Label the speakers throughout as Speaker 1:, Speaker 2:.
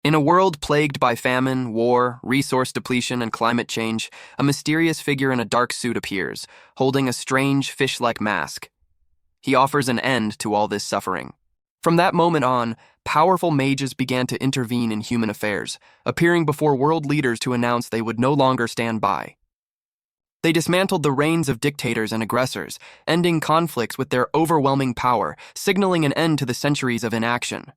Speaker 1: In a world plagued by famine, war, resource depletion, and climate change, a mysterious figure in a dark suit appears, holding a strange, fish-like mask. He offers an end to all this suffering. From that moment on, powerful mages began to intervene in human affairs, appearing before world leaders to announce they would no longer stand by. They dismantled the reigns of dictators and aggressors, ending conflicts with their overwhelming power, signaling an end to the centuries of inaction.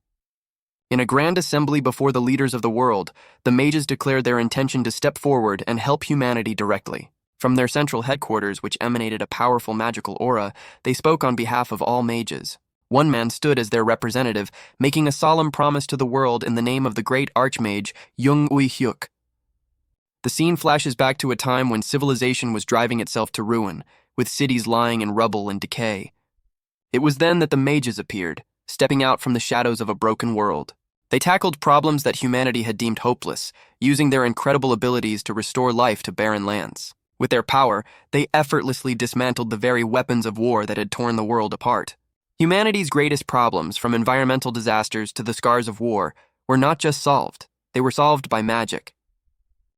Speaker 1: In a grand assembly before the leaders of the world, the mages declared their intention to step forward and help humanity directly. From their central headquarters, which emanated a powerful magical aura, they spoke on behalf of all mages. One man stood as their representative, making a solemn promise to the world in the name of the great archmage, Jung Ui-hyuk. The scene flashes back to a time when civilization was driving itself to ruin, with cities lying in rubble and decay. It was then that the mages appeared, stepping out from the shadows of a broken world. They tackled problems that humanity had deemed hopeless, using their incredible abilities to restore life to barren lands. With their power, they effortlessly dismantled the very weapons of war that had torn the world apart. Humanity's greatest problems, from environmental disasters to the scars of war, were not just solved, they were solved by magic.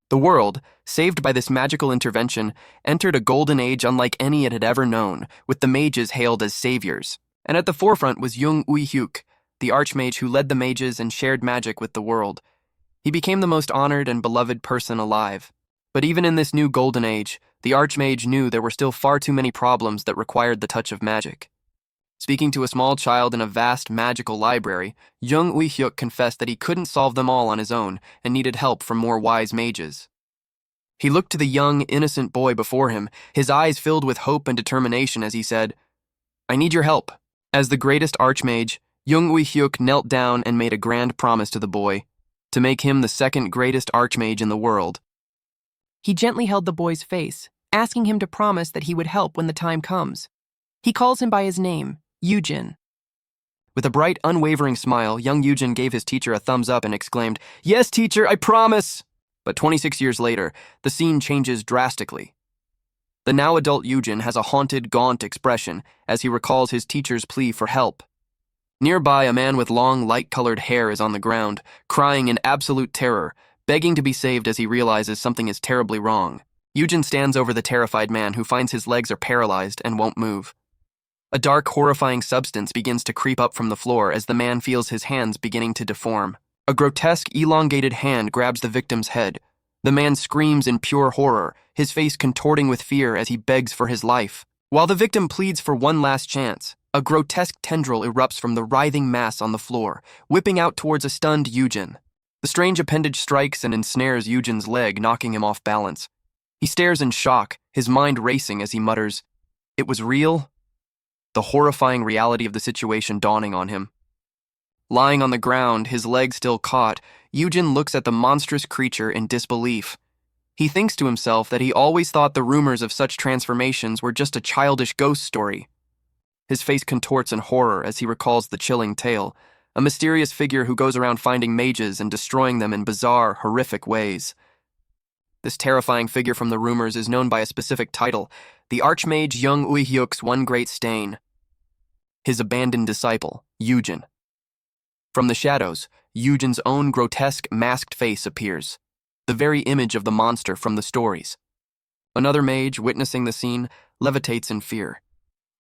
Speaker 1: The world, saved by this magical intervention, entered a golden age unlike any it had ever known, with the mages hailed as saviors. And at the forefront was Jung Ui-hyuk, the archmage who led the mages and shared magic with the world. He became the most honored and beloved person alive. But even in this new golden age, the archmage knew there were still far too many problems that required the touch of magic. Speaking to a small child in a vast magical library, Jung Ui-hyuk confessed that he couldn't solve them all on his own and needed help from more wise mages. He looked to the young, innocent boy before him, his eyes filled with hope and determination as he said, "I need your help." As the greatest archmage, Jung Ui-hyuk knelt down and made a grand promise to the boy, to make him the second greatest archmage in the world.
Speaker 2: He gently held the boy's face, asking him to promise that he would help when the time comes. He calls him by his name, Yujin.
Speaker 1: With a bright, unwavering smile, young Yujin gave his teacher a thumbs up and exclaimed, "Yes, teacher, I promise!" But 26 years later, the scene changes drastically. The now adult Yujin has a haunted, gaunt expression as he recalls his teacher's plea for help. Nearby, a man with long, light-colored hair is on the ground, crying in absolute terror, begging to be saved as he realizes something is terribly wrong. Yujin stands over the terrified man, who finds his legs are paralyzed and won't move. A dark, horrifying substance begins to creep up from the floor as the man feels his hands beginning to deform. A grotesque, elongated hand grabs the victim's head. The man screams in pure horror, his face contorting with fear as he begs for his life. While the victim pleads for one last chance, a grotesque tendril erupts from the writhing mass on the floor, whipping out towards a stunned Yujin. The strange appendage strikes and ensnares Yujin's leg, knocking him off balance. He stares in shock, his mind racing as he mutters, "It was real?" The horrifying reality of the situation dawning on him. Lying on the ground, his leg still caught, Yujin looks at the monstrous creature in disbelief. He thinks to himself that he always thought the rumors of such transformations were just a childish ghost story. His face contorts in horror as he recalls the chilling tale, a mysterious figure who goes around finding mages and destroying them in bizarre, horrific ways. This terrifying figure from the rumors is known by a specific title, the Archmage Jung Ui-hyuk's One Great Stain. His abandoned disciple, Yujin. From the shadows, Yujin's own grotesque, masked face appears, the very image of the monster from the stories. Another mage, witnessing the scene, levitates in fear.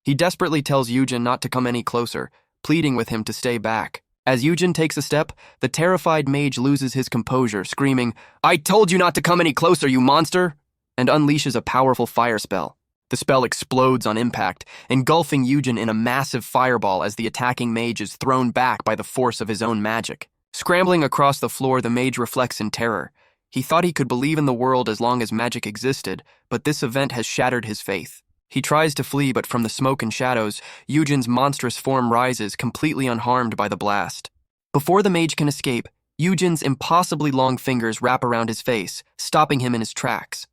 Speaker 1: He desperately tells Yujin not to come any closer, pleading with him to stay back. As Yujin takes a step, the terrified mage loses his composure, screaming, "I told you not to come any closer, you monster!" and unleashes a powerful fire spell. The spell explodes on impact, engulfing Yujin in a massive fireball as the attacking mage is thrown back by the force of his own magic. Scrambling across the floor, the mage reflects in terror. He thought he could believe in the world as long as magic existed, but this event has shattered his faith. He tries to flee, but from the smoke and shadows, Yujin's monstrous form rises, completely unharmed by the blast. Before the mage can escape, Yujin's impossibly long fingers wrap around his face, stopping him in his tracks.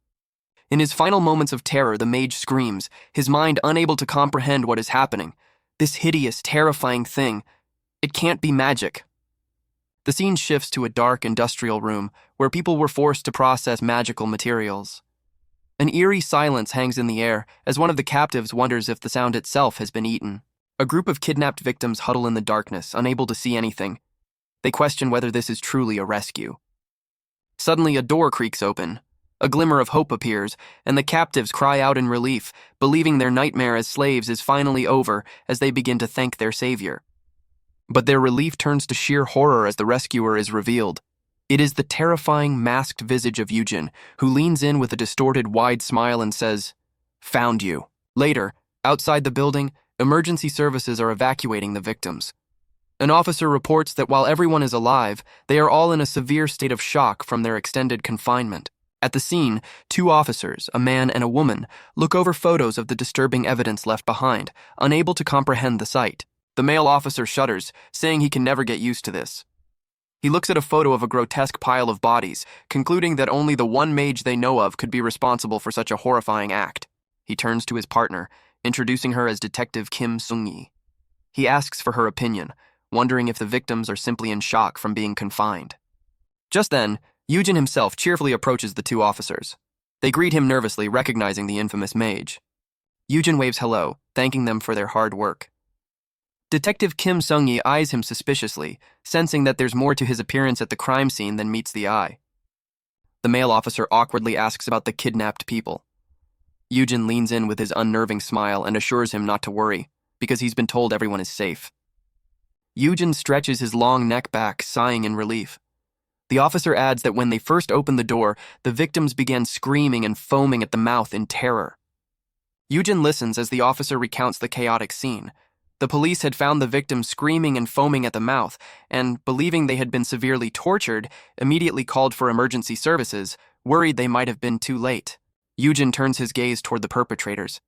Speaker 1: In his final moments of terror, the mage screams, his mind unable to comprehend what is happening. This hideous, terrifying thing. It can't be magic. The scene shifts to a dark industrial room where people were forced to process magical materials. An eerie silence hangs in the air as one of the captives wonders if the sound itself has been eaten. A group of kidnapped victims huddle in the darkness, unable to see anything. They question whether this is truly a rescue. Suddenly, a door creaks open. A glimmer of hope appears, and the captives cry out in relief, believing their nightmare as slaves is finally over as they begin to thank their savior. But their relief turns to sheer horror as the rescuer is revealed. It is the terrifying, masked visage of Yujin, who leans in with a distorted, wide smile and says, "Found you." Later, outside the building, emergency services are evacuating the victims. An officer reports that while everyone is alive, they are all in a severe state of shock from their extended confinement. At the scene, two officers, a man and a woman, look over photos of the disturbing evidence left behind, unable to comprehend the sight. The male officer shudders, saying he can never get used to this. He looks at a photo of a grotesque pile of bodies, concluding that only the one mage they know of could be responsible for such a horrifying act. He turns to his partner, introducing her as Detective Kim Sung-yi. He asks for her opinion, wondering if the victims are simply in shock from being confined. Just then, Yujin himself cheerfully approaches the two officers. They greet him nervously, recognizing the infamous mage. Yujin waves hello, thanking them for their hard work. Detective Kim Sung-yi eyes him suspiciously, sensing that there's more to his appearance at the crime scene than meets the eye. The male officer awkwardly asks about the kidnapped people. Yujin leans in with his unnerving smile and assures him not to worry, because he's been told everyone is safe. Yujin stretches his long neck back, sighing in relief. The officer adds that when they first opened the door, the victims began screaming and foaming at the mouth in terror. Yujin listens as the officer recounts the chaotic scene. The police had found the victims screaming and foaming at the mouth, and, believing they had been severely tortured, immediately called for emergency services, worried they might have been too late. Yujin turns his gaze toward the perpetrators.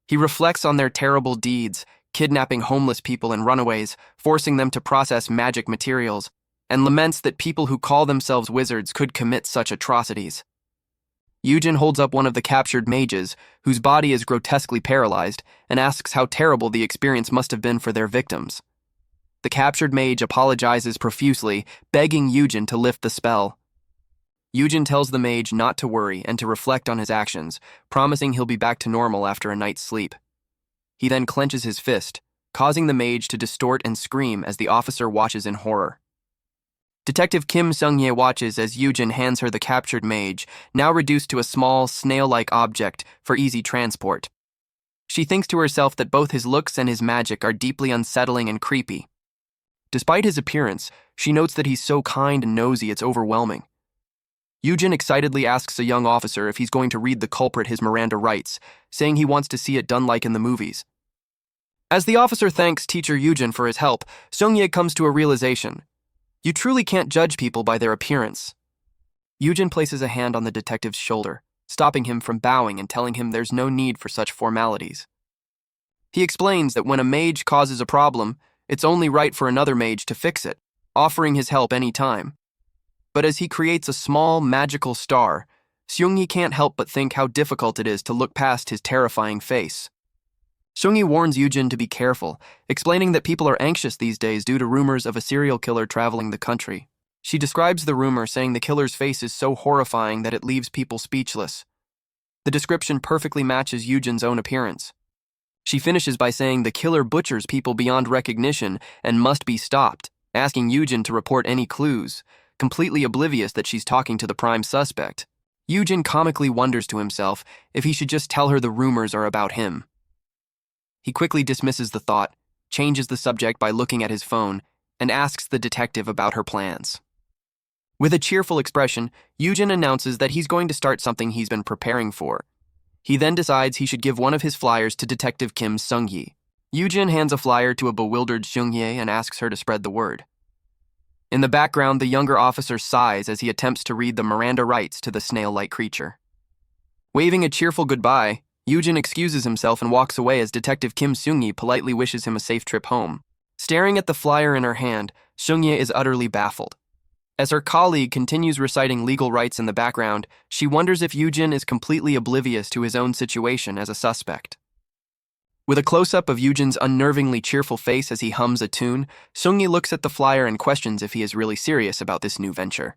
Speaker 1: He reflects on their terrible deeds, kidnapping homeless people and runaways, forcing them to process magic materials, and laments that people who call themselves wizards could commit such atrocities. Yujin holds up one of the captured mages, whose body is grotesquely paralyzed, and asks how terrible the experience must have been for their victims. The captured mage apologizes profusely, begging Yujin to lift the spell. Yujin tells the mage not to worry and to reflect on his actions, promising he'll be back to normal after a night's sleep. He then clenches his fist, causing the mage to distort and scream as the officer watches in horror. Detective Kim Sung-ye watches as Yujin hands her the captured mage, now reduced to a small, snail-like object for easy transport. She thinks to herself that both his looks and his magic are deeply unsettling and creepy. Despite his appearance, she notes that he's so kind and nosy it's overwhelming. Yujin excitedly asks a young officer if he's going to read the culprit his Miranda rights, saying he wants to see it done like in the movies. As the officer thanks teacher Yujin for his help, Sung-ye comes to a realization. You truly can't judge people by their appearance. Yujin places a hand on the detective's shoulder, stopping him from bowing and telling him there's no need for such formalities. He explains that when a mage causes a problem, it's only right for another mage to fix it, offering his help any time. But as he creates a small, magical star, Seung-yi can't help but think how difficult it is to look past his terrifying face. Seung-yi warns Yujin to be careful, explaining that people are anxious these days due to rumors of a serial killer traveling the country. She describes the rumor, saying the killer's face is so horrifying that it leaves people speechless. The description perfectly matches Yujin's own appearance. She finishes by saying the killer butchers people beyond recognition and must be stopped, asking Yujin to report any clues, completely oblivious that she's talking to the prime suspect. Yujin comically wonders to himself if he should just tell her the rumors are about him. He quickly dismisses the thought, changes the subject by looking at his phone, and asks the detective about her plans. With a cheerful expression, Yujin announces that he's going to start something he's been preparing for. He then decides he should give one of his flyers to Detective Kim Sung-yi. Yujin hands a flyer to a bewildered Seung-ye and asks her to spread the word. In the background, the younger officer sighs as he attempts to read the Miranda rights to the snail-like creature. Waving a cheerful goodbye, Yujin excuses himself and walks away as Detective Kim Sung-yi politely wishes him a safe trip home. Staring at the flyer in her hand, Seung-ye is utterly baffled. As her colleague continues reciting legal rights in the background, she wonders if Yujin is completely oblivious to his own situation as a suspect. With a close-up of Yujin's unnervingly cheerful face as he hums a tune, Seung-yi looks at the flyer and questions if he is really serious about this new venture.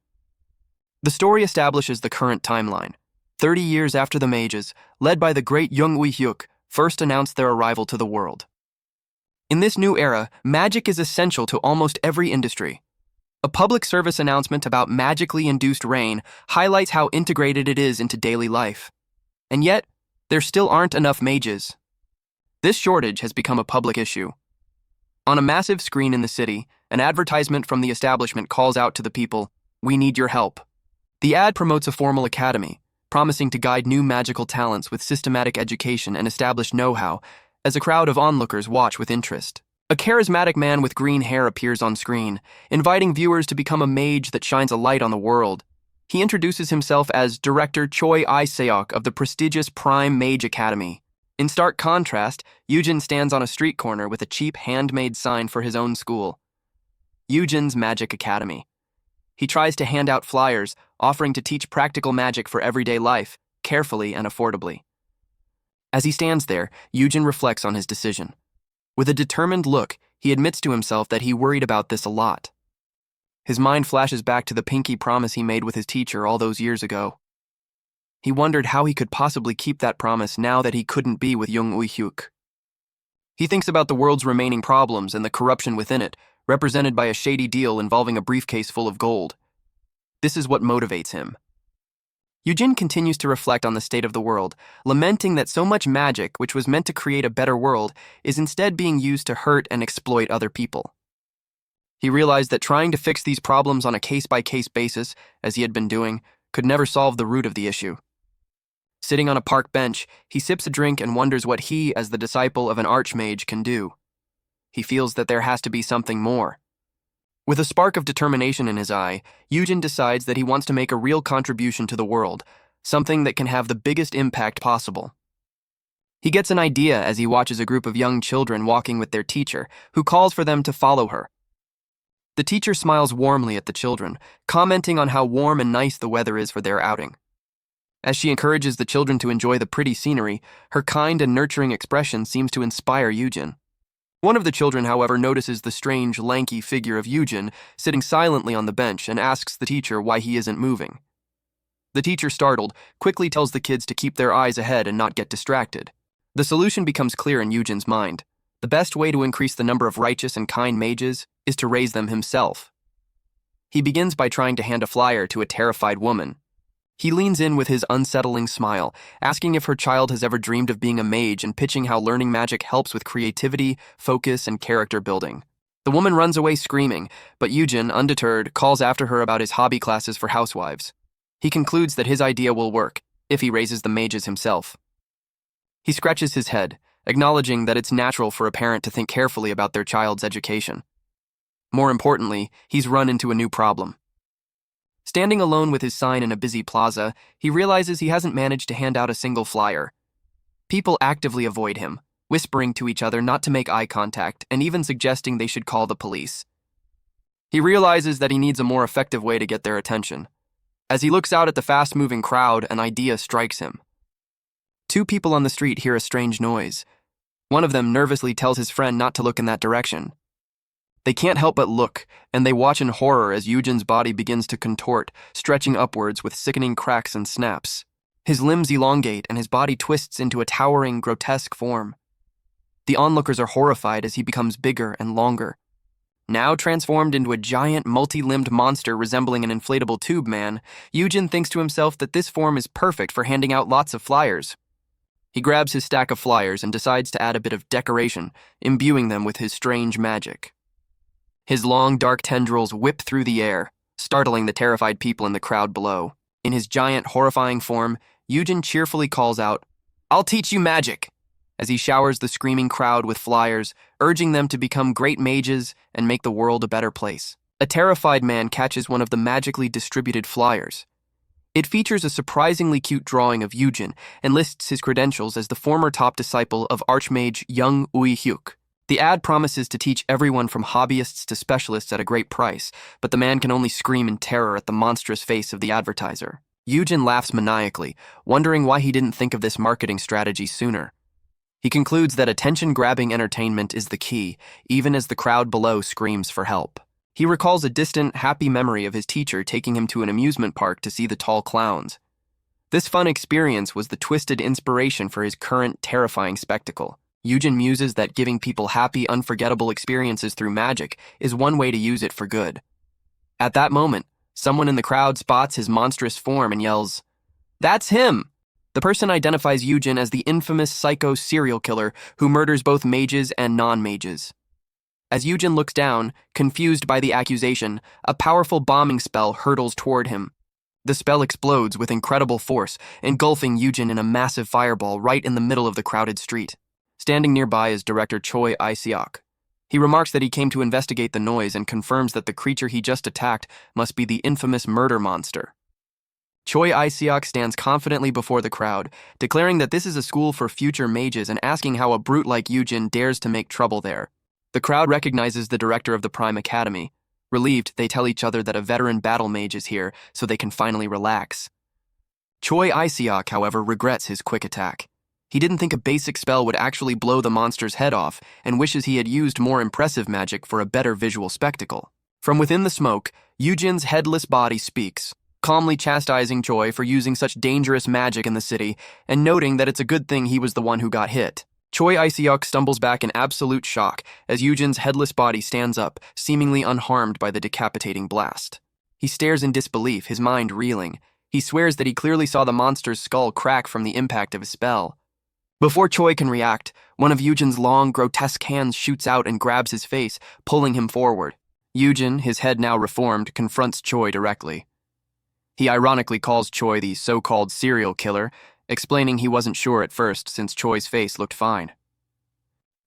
Speaker 1: The story establishes the current timeline. 30 years after the mages, led by the great Jung Ui-hyuk, first announced their arrival to the world. In this new era, magic is essential to almost every industry. A public service announcement about magically induced rain highlights how integrated it is into daily life. And yet, there still aren't enough mages. This shortage has become a public issue. On a massive screen in the city, an advertisement from the establishment calls out to the people, "We need your help." The ad promotes a formal academy, promising to guide new magical talents with systematic education and established know-how, as a crowd of onlookers watch with interest. A charismatic man with green hair appears on screen, inviting viewers to become a mage that shines a light on the world. He introduces himself as Director Choi Iseok of the prestigious Prime Mage Academy. In stark contrast, Yujin stands on a street corner with a cheap handmade sign for his own school, Yujin's Magic Academy. He tries to hand out flyers, offering to teach practical magic for everyday life, carefully and affordably. As he stands there, Yujin reflects on his decision. With a determined look, he admits to himself that he worried about this a lot. His mind flashes back to the pinky promise he made with his teacher all those years ago. He wondered how he could possibly keep that promise now that he couldn't be with Jung Ui-hyuk. He thinks about the world's remaining problems and the corruption within it, represented by a shady deal involving a briefcase full of gold. This is what motivates him. Yujin continues to reflect on the state of the world, lamenting that so much magic, which was meant to create a better world, is instead being used to hurt and exploit other people. He realized that trying to fix these problems on a case-by-case basis, as he had been doing, could never solve the root of the issue. Sitting on a park bench, he sips a drink and wonders what he, as the disciple of an archmage, can do. He feels that there has to be something more. With a spark of determination in his eye, Yujin decides that he wants to make a real contribution to the world, something that can have the biggest impact possible. He gets an idea as he watches a group of young children walking with their teacher, who calls for them to follow her. The teacher smiles warmly at the children, commenting on how warm and nice the weather is for their outing. As she encourages the children to enjoy the pretty scenery, her kind and nurturing expression seems to inspire Yujin. One of the children, however, notices the strange, lanky figure of Yujin sitting silently on the bench and asks the teacher why he isn't moving. The teacher, startled, quickly tells the kids to keep their eyes ahead and not get distracted. The solution becomes clear in Yujin's mind. The best way to increase the number of righteous and kind mages is to raise them himself. He begins by trying to hand a flyer to a terrified woman. He leans in with his unsettling smile, asking if her child has ever dreamed of being a mage and pitching how learning magic helps with creativity, focus, and character building. The woman runs away screaming, but Yujin, undeterred, calls after her about his hobby classes for housewives. He concludes that his idea will work, if he raises the mages himself. He scratches his head, acknowledging that it's natural for a parent to think carefully about their child's education. More importantly, he's run into a new problem. Standing alone with his sign in a busy plaza, he realizes he hasn't managed to hand out a single flyer. People actively avoid him, whispering to each other not to make eye contact and even suggesting they should call the police. He realizes that he needs a more effective way to get their attention. As he looks out at the fast-moving crowd, an idea strikes him. Two people on the street hear a strange noise. One of them nervously tells his friend not to look in that direction. They can't help but look, and they watch in horror as Yujin's body begins to contort, stretching upwards with sickening cracks and snaps. His limbs elongate and his body twists into a towering, grotesque form. The onlookers are horrified as he becomes bigger and longer. Now transformed into a giant, multi-limbed monster resembling an inflatable tube man, Yujin thinks to himself that this form is perfect for handing out lots of flyers. He grabs his stack of flyers and decides to add a bit of decoration, imbuing them with his strange magic. His long, dark tendrils whip through the air, startling the terrified people in the crowd below. In his giant, horrifying form, Yujin cheerfully calls out, "I'll teach you magic," as he showers the screaming crowd with flyers, urging them to become great mages and make the world a better place. A terrified man catches one of the magically distributed flyers. It features a surprisingly cute drawing of Yujin and lists his credentials as the former top disciple of Archmage Jung Ui-hyuk. The ad promises to teach everyone from hobbyists to specialists at a great price, but the man can only scream in terror at the monstrous face of the advertiser. Yujin laughs maniacally, wondering why he didn't think of this marketing strategy sooner. He concludes that attention-grabbing entertainment is the key, even as the crowd below screams for help. He recalls a distant, happy memory of his teacher taking him to an amusement park to see the tall clowns. This fun experience was the twisted inspiration for his current terrifying spectacle. Yujin muses that giving people happy, unforgettable experiences through magic is one way to use it for good. At that moment, someone in the crowd spots his monstrous form and yells, "That's him!" The person identifies Yujin as the infamous psycho serial killer who murders both mages and non-mages. As Yujin looks down, confused by the accusation, a powerful bombing spell hurtles toward him. The spell explodes with incredible force, engulfing Yujin in a massive fireball right in the middle of the crowded street. Standing nearby is director Choi Iseok. He remarks that he came to investigate the noise and confirms that the creature he just attacked must be the infamous murder monster. Choi Iseok stands confidently before the crowd, declaring that this is a school for future mages and asking how a brute like Yujin dares to make trouble there. The crowd recognizes the director of the Prime Academy. Relieved, they tell each other that a veteran battle mage is here, so they can finally relax. Choi Iseok, however, regrets his quick attack. He didn't think a basic spell would actually blow the monster's head off, and wishes he had used more impressive magic for a better visual spectacle. From within the smoke, Yujin's headless body speaks, calmly chastising Choi for using such dangerous magic in the city, and noting that it's a good thing he was the one who got hit. Choi Iseok stumbles back in absolute shock as Yujin's headless body stands up, seemingly unharmed by the decapitating blast. He stares in disbelief, his mind reeling. He swears that he clearly saw the monster's skull crack from the impact of his spell. Before Choi can react, one of Yujin's long, grotesque hands shoots out and grabs his face, pulling him forward. Yujin, his head now reformed, confronts Choi directly. He ironically calls Choi the so-called serial killer, explaining he wasn't sure at first since Choi's face looked fine.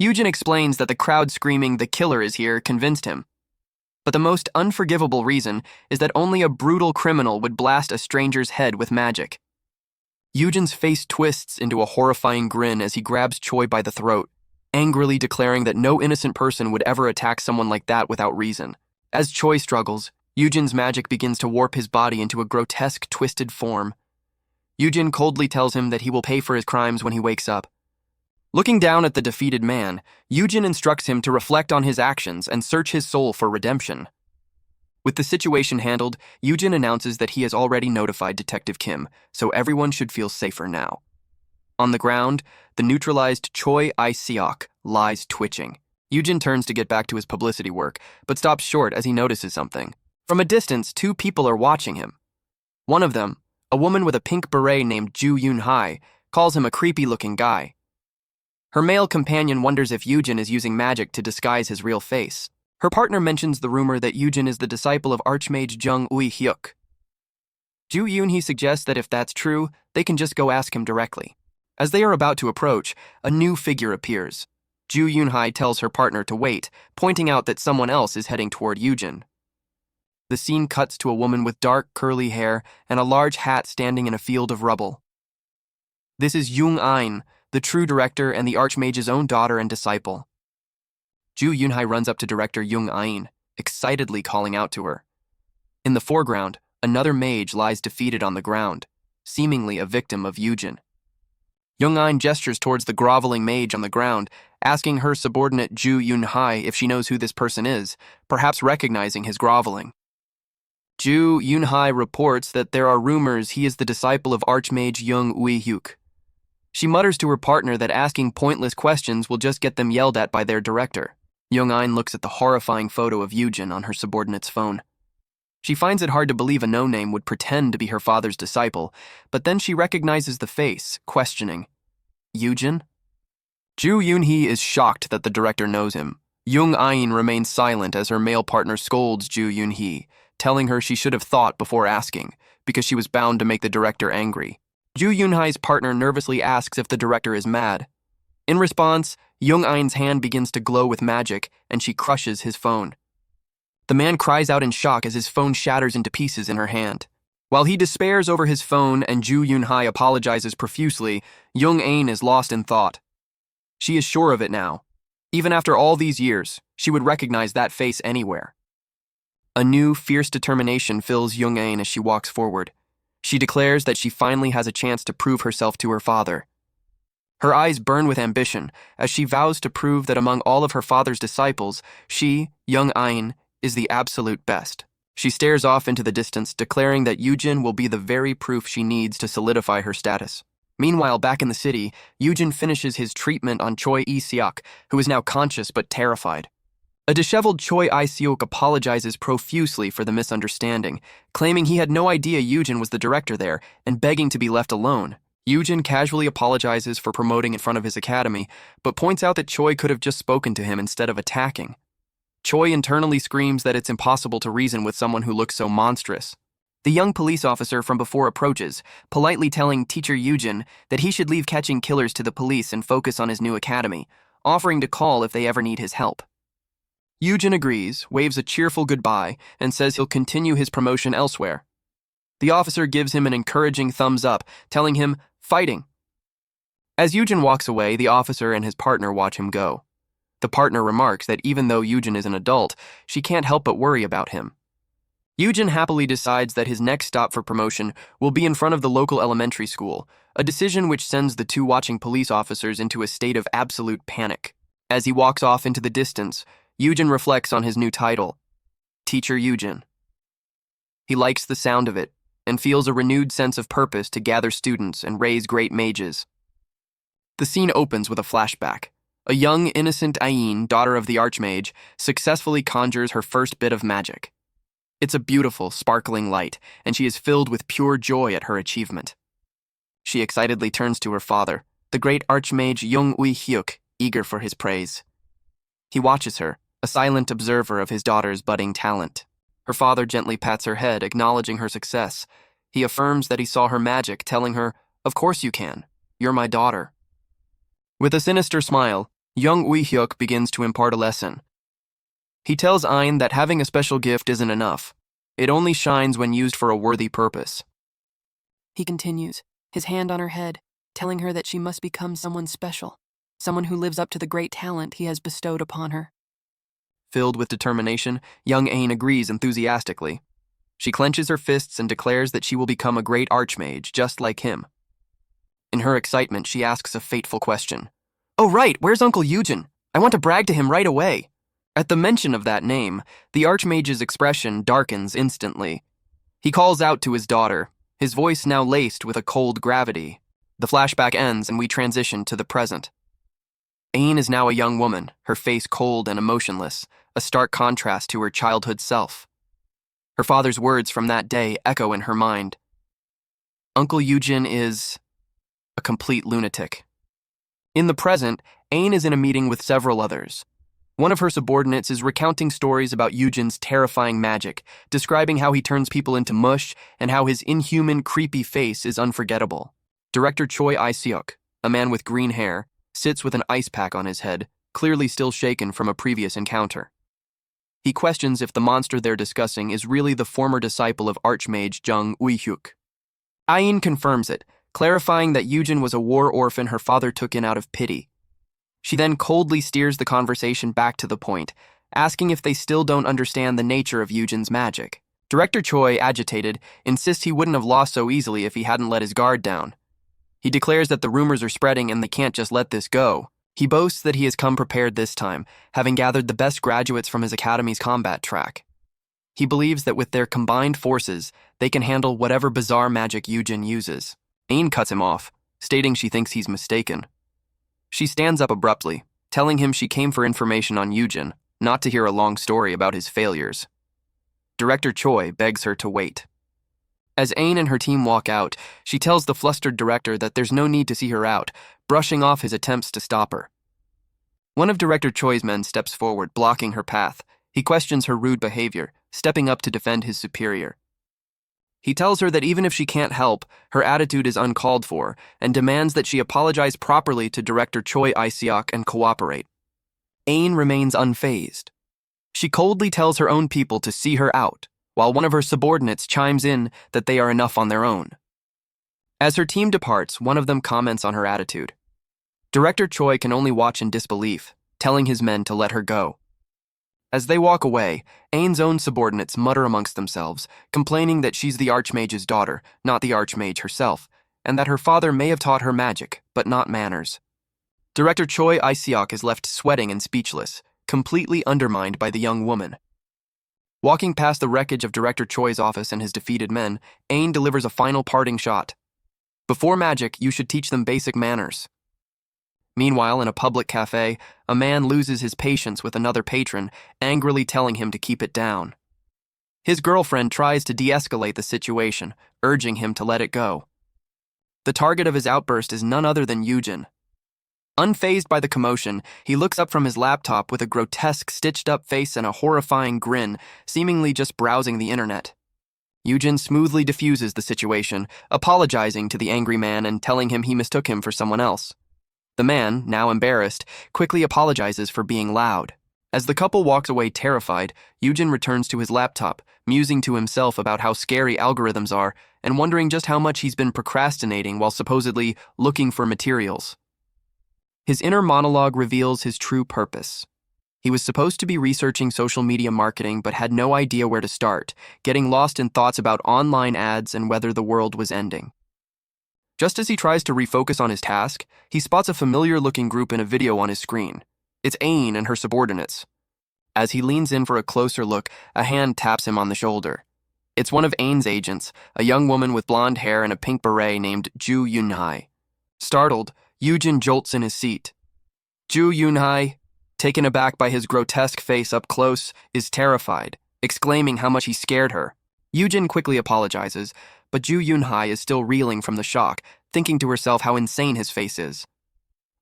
Speaker 1: Yujin explains that the crowd screaming "the killer is here" convinced him. But the most unforgivable reason is that only a brutal criminal would blast a stranger's head with magic. Yujin's face twists into a horrifying grin as he grabs Choi by the throat, angrily declaring that no innocent person would ever attack someone like that without reason. As Choi struggles, Yujin's magic begins to warp his body into a grotesque, twisted form. Yujin coldly tells him that he will pay for his crimes when he wakes up. Looking down at the defeated man, Yujin instructs him to reflect on his actions and search his soul for redemption. With the situation handled, Yujin announces that he has already notified Detective Kim, so everyone should feel safer now. On the ground, the neutralized Choi Iseok lies twitching. Yujin turns to get back to his publicity work, but stops short as he notices something. From a distance, two people are watching him. One of them, a woman with a pink beret named Ju Yun-hai, calls him a creepy-looking guy. Her male companion wonders if Yujin is using magic to disguise his real face. Her partner mentions the rumor that Yujin is the disciple of Archmage Jung Ui-hyuk. Ju Yun-hee suggests that if that's true, they can just go ask him directly. As they are about to approach, a new figure appears. Ju Yun-hai tells her partner to wait, pointing out that someone else is heading toward Yujin. The scene cuts to a woman with dark, curly hair and a large hat standing in a field of rubble. This is Jung Ein, the true director and the Archmage's own daughter and disciple. Ju Yun-hai runs up to director Jung Ein, excitedly calling out to her. In the foreground, another mage lies defeated on the ground, seemingly a victim of Yujin. Jung Ein gestures towards the groveling mage on the ground, asking her subordinate Ju Yun-hai if she knows who this person is, perhaps recognizing his groveling. Ju Yun-hai reports that there are rumors he is the disciple of Archmage Jung Ui-hyuk. She mutters to her partner that asking pointless questions will just get them yelled at by their director. Jung Ein looks at the horrifying photo of Yujin on her subordinate's phone. She finds it hard to believe a no-name would pretend to be her father's disciple, but then she recognizes the face, questioning, "Yujin?" Ju Yun-hee is shocked that the director knows him. Jung Ein remains silent as her male partner scolds Ju Yun-hee, telling her she should have thought before asking, because she was bound to make the director angry. Ju Yun-hai's partner nervously asks if the director is mad. In response, Jung Ein's hand begins to glow with magic, and she crushes his phone. The man cries out in shock as his phone shatters into pieces in her hand. While he despairs over his phone and Ju Yun-hai apologizes profusely, Jung Ein is lost in thought. She is sure of it now. Even after all these years, she would recognize that face anywhere. A new, fierce determination fills Jung Ein as she walks forward. She declares that she finally has a chance to prove herself to her father. Her eyes burn with ambition as she vows to prove that among all of her father's disciples, she, Jung Ein, is the absolute best. She stares off into the distance, declaring that Yujin will be the very proof she needs to solidify her status. Meanwhile, back in the city, Yujin finishes his treatment on Choi Iseok, who is now conscious but terrified. A disheveled Choi Iseok apologizes profusely for the misunderstanding, claiming he had no idea Yujin was the director there and begging to be left alone. Yujin casually apologizes for promoting in front of his academy, but points out that Choi could have just spoken to him instead of attacking. Choi internally screams that it's impossible to reason with someone who looks so monstrous. The young police officer from before approaches, politely telling teacher Yujin that he should leave catching killers to the police and focus on his new academy, offering to call if they ever need his help. Yujin agrees, waves a cheerful goodbye, and says he'll continue his promotion elsewhere. The officer gives him an encouraging thumbs up, telling him, "Fighting." As Yujin walks away, the officer and his partner watch him go. The partner remarks that even though Yujin is an adult, she can't help but worry about him. Yujin happily decides that his next stop for promotion will be in front of the local elementary school, a decision which sends the two watching police officers into a state of absolute panic. As he walks off into the distance, Yujin reflects on his new title, Teacher Yujin. He likes the sound of it and feels a renewed sense of purpose to gather students and raise great mages. The scene opens with a flashback. A young, innocent Ain, daughter of the Archmage, successfully conjures her first bit of magic. It's a beautiful, sparkling light, and she is filled with pure joy at her achievement. She excitedly turns to her father, the great Archmage Young Ui-hyuk, eager for his praise. He watches her, a silent observer of his daughter's budding talent. Her father gently pats her head, acknowledging her success. He affirms that he saw her magic, telling her, "Of course you can. You're my daughter." With a sinister smile, young Ui-hyuk begins to impart a lesson. He tells Ain that having a special gift isn't enough. It only shines when used for a worthy purpose.
Speaker 2: He continues, his hand on her head, telling her that she must become someone special, someone who lives up to the great talent he has bestowed upon her.
Speaker 1: Filled with determination, young Ain agrees enthusiastically. She clenches her fists and declares that she will become a great archmage, just like him. In her excitement, she asks a fateful question. "Oh right, where's Uncle Yujin? I want to brag to him right away." At the mention of that name, the archmage's expression darkens instantly. He calls out to his daughter, his voice now laced with a cold gravity. The flashback ends and we transition to the present. Ain is now a young woman, her face cold and emotionless, a stark contrast to her childhood self. Her father's words from that day echo in her mind. Uncle Yujin is a complete lunatic. In the present, Ain is in a meeting with several others. One of her subordinates is recounting stories about Yujin's terrifying magic, describing how he turns people into mush and how his inhuman, creepy face is unforgettable. Director Choi Iseok, a man with green hair, sits with an ice pack on his head, clearly still shaken from a previous encounter. He questions if the monster they're discussing is really the former disciple of Archmage Jung Ui-hyuk. Ain confirms it, clarifying that Yujin was a war orphan her father took in out of pity. She then coldly steers the conversation back to the point, asking if they still don't understand the nature of Yujin's magic. Director Choi, agitated, insists he wouldn't have lost so easily if he hadn't let his guard down. He declares that the rumors are spreading and they can't just let this go. He boasts that he has come prepared this time, having gathered the best graduates from his academy's combat track. He believes that with their combined forces, they can handle whatever bizarre magic Yujin uses. Ain cuts him off, stating she thinks he's mistaken. She stands up abruptly, telling him she came for information on Yujin, not to hear a long story about his failures. Director Choi begs her to wait. As Ain and her team walk out, she tells the flustered director that there's no need to see her out, brushing off his attempts to stop her. One of Director Choi's men steps forward, blocking her path. He questions her rude behavior, stepping up to defend his superior. He tells her that even if she can't help, her attitude is uncalled for, and demands that she apologize properly to Director Choi Iseok and cooperate. Ain remains unfazed. She coldly tells her own people to see her out, while one of her subordinates chimes in that they are enough on their own. As her team departs, one of them comments on her attitude. Director Choi can only watch in disbelief, telling his men to let her go. As they walk away, Ain's own subordinates mutter amongst themselves, complaining that she's the Archmage's daughter, not the Archmage herself, and that her father may have taught her magic, but not manners. Director Choi Iseok is left sweating and speechless, completely undermined by the young woman. Walking past the wreckage of Director Choi's office and his defeated men, Ain delivers a final parting shot. Before magic, you should teach them basic manners. Meanwhile, in a public cafe, a man loses his patience with another patron, angrily telling him to keep it down. His girlfriend tries to de-escalate the situation, urging him to let it go. The target of his outburst is none other than Yujin. Unfazed by the commotion, he looks up from his laptop with a grotesque stitched-up face and a horrifying grin, seemingly just browsing the internet. Yujin smoothly diffuses the situation, apologizing to the angry man and telling him he mistook him for someone else. The man, now embarrassed, quickly apologizes for being loud. As the couple walks away terrified, Yujin returns to his laptop, musing to himself about how scary algorithms are and wondering just how much he's been procrastinating while supposedly looking for materials. His inner monologue reveals his true purpose. He was supposed to be researching social media marketing but had no idea where to start, getting lost in thoughts about online ads and whether the world was ending. Just as he tries to refocus on his task, he spots a familiar-looking group in a video on his screen. It's Ain and her subordinates. As he leans in for a closer look, a hand taps him on the shoulder. It's one of Ain's agents, a young woman with blonde hair and a pink beret named Ju Yunhai. Startled, Yujin jolts in his seat. Ju Yunhai, taken aback by his grotesque face up close, is terrified, exclaiming how much he scared her. Yujin quickly apologizes, but Ju Yunhai is still reeling from the shock, thinking to herself how insane his face is.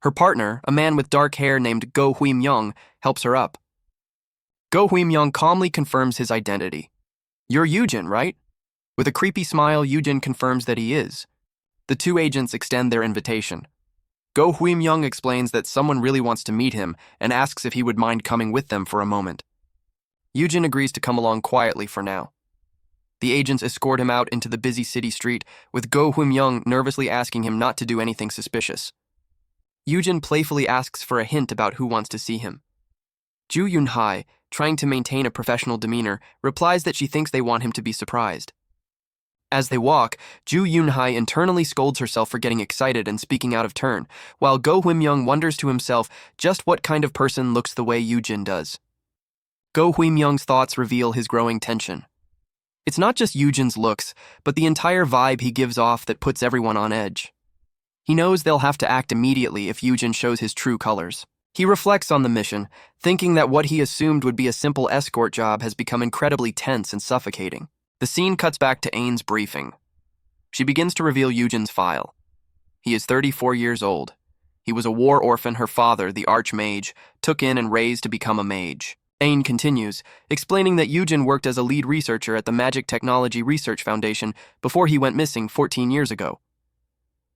Speaker 1: Her partner, a man with dark hair named Go Huimyong, helps her up. Go Huimyong calmly confirms his identity. "You're Yujin, right?" With a creepy smile, Yujin confirms that he is. The two agents extend their invitation. Go Huimyong explains that someone really wants to meet him and asks if he would mind coming with them for a moment. Yujin agrees to come along quietly for now. The agents escort him out into the busy city street, with Go Huimyong nervously asking him not to do anything suspicious. Yujin playfully asks for a hint about who wants to see him. Ju Yunhai, trying to maintain a professional demeanor, replies that she thinks they want him to be surprised. As they walk, Ju Yunhai internally scolds herself for getting excited and speaking out of turn, while Go Huimyong wonders to himself just what kind of person looks the way Yujin does. Go Huimyong's thoughts reveal his growing tension. It's not just Yujin's looks, but the entire vibe he gives off that puts everyone on edge. He knows they'll have to act immediately if Yujin shows his true colors. He reflects on the mission, thinking that what he assumed would be a simple escort job has become incredibly tense and suffocating. The scene cuts back to Ain's briefing. She begins to reveal Yujin's file. He is 34 years old. He was a war orphan her father, the archmage, took in and raised to become a mage. Ain continues, explaining that Yujin worked as a lead researcher at the Magic Technology Research Foundation before he went missing 14 years ago.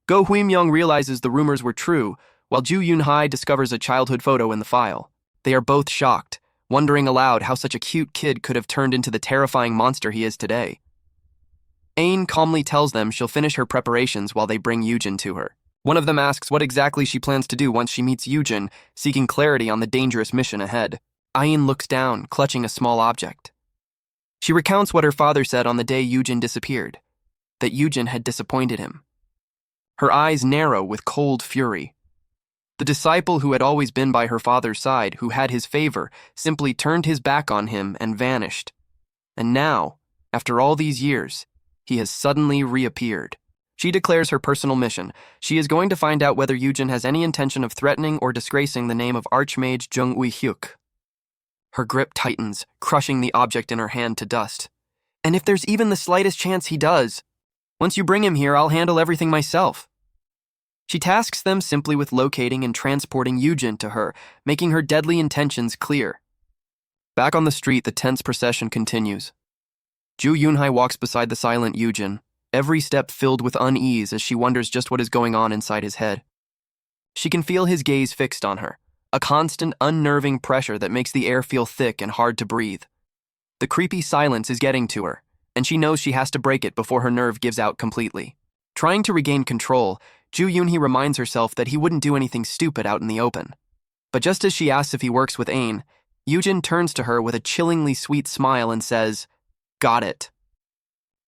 Speaker 1: Go Huimyong realizes the rumors were true, while Ju Yunhai discovers a childhood photo in the file. They are both shocked, wondering aloud how such a cute kid could have turned into the terrifying monster he is today. Ain calmly tells them she'll finish her preparations while they bring Yujin to her. One of them asks what exactly she plans to do once she meets Yujin, seeking clarity on the dangerous mission ahead. Ain looks down, clutching a small object. She recounts what her father said on the day Yujin disappeared, that Yujin had disappointed him. Her eyes narrow with cold fury. The disciple who had always been by her father's side, who had his favor, simply turned his back on him and vanished. And now, after all these years, he has suddenly reappeared. She declares her personal mission. She is going to find out whether Yujin has any intention of threatening or disgracing the name of Archmage Jung Ui-hyuk. Her grip tightens, crushing the object in her hand to dust. And if there's even the slightest chance he does, once you bring him here, I'll handle everything myself. She tasks them simply with locating and transporting Yujin to her, making her deadly intentions clear. Back on the street, the tense procession continues. Ju Yunhai walks beside the silent Yujin, every step filled with unease as she wonders just what is going on inside his head. She can feel his gaze fixed on her, a constant, unnerving pressure that makes the air feel thick and hard to breathe. The creepy silence is getting to her, and she knows she has to break it before her nerve gives out completely. Trying to regain control, Ju Yunhee reminds herself that he wouldn't do anything stupid out in the open. But just as she asks if he works with Ain, Yujin turns to her with a chillingly sweet smile and says, "Got it."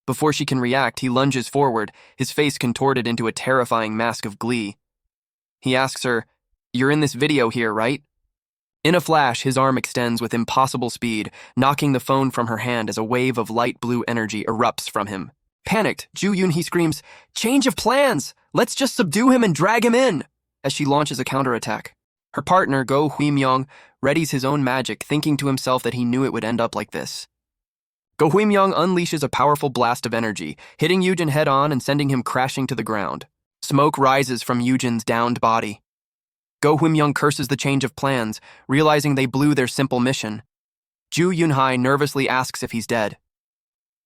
Speaker 1: Before she can react, he lunges forward, his face contorted into a terrifying mask of glee. He asks her, "You're in this video here, right?" In a flash, his arm extends with impossible speed, knocking the phone from her hand as a wave of light blue energy erupts from him. Panicked, Ju Yunhee screams, "Change of plans! Let's just subdue him and drag him in!" as she launches a counterattack. Her partner, Go Huimyong, readies his own magic, thinking to himself that he knew it would end up like this. Go Huimyong unleashes a powerful blast of energy, hitting Yujin head-on and sending him crashing to the ground. Smoke rises from Yujin's downed body. Go Huimyong curses the change of plans, realizing they blew their simple mission. Ju Yunhai nervously asks if he's dead.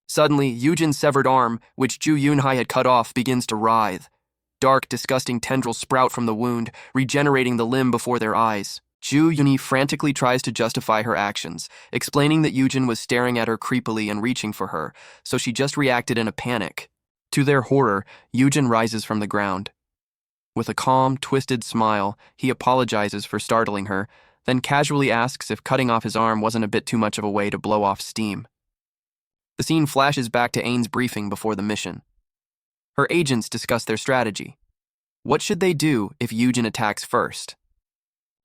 Speaker 1: Suddenly, Yujin's severed arm, which Ju Yunhai had cut off, begins to writhe. Dark, disgusting tendrils sprout from the wound, regenerating the limb before their eyes. Ju Yunhai frantically tries to justify her actions, explaining that Yujin was staring at her creepily and reaching for her, so she just reacted in a panic. To their horror, Yujin rises from the ground. With a calm, twisted smile, he apologizes for startling her, then casually asks if cutting off his arm wasn't a bit too much of a way to blow off steam. The scene flashes back to Ain's briefing before the mission. Her agents discuss their strategy. What should they do if Yujin attacks first?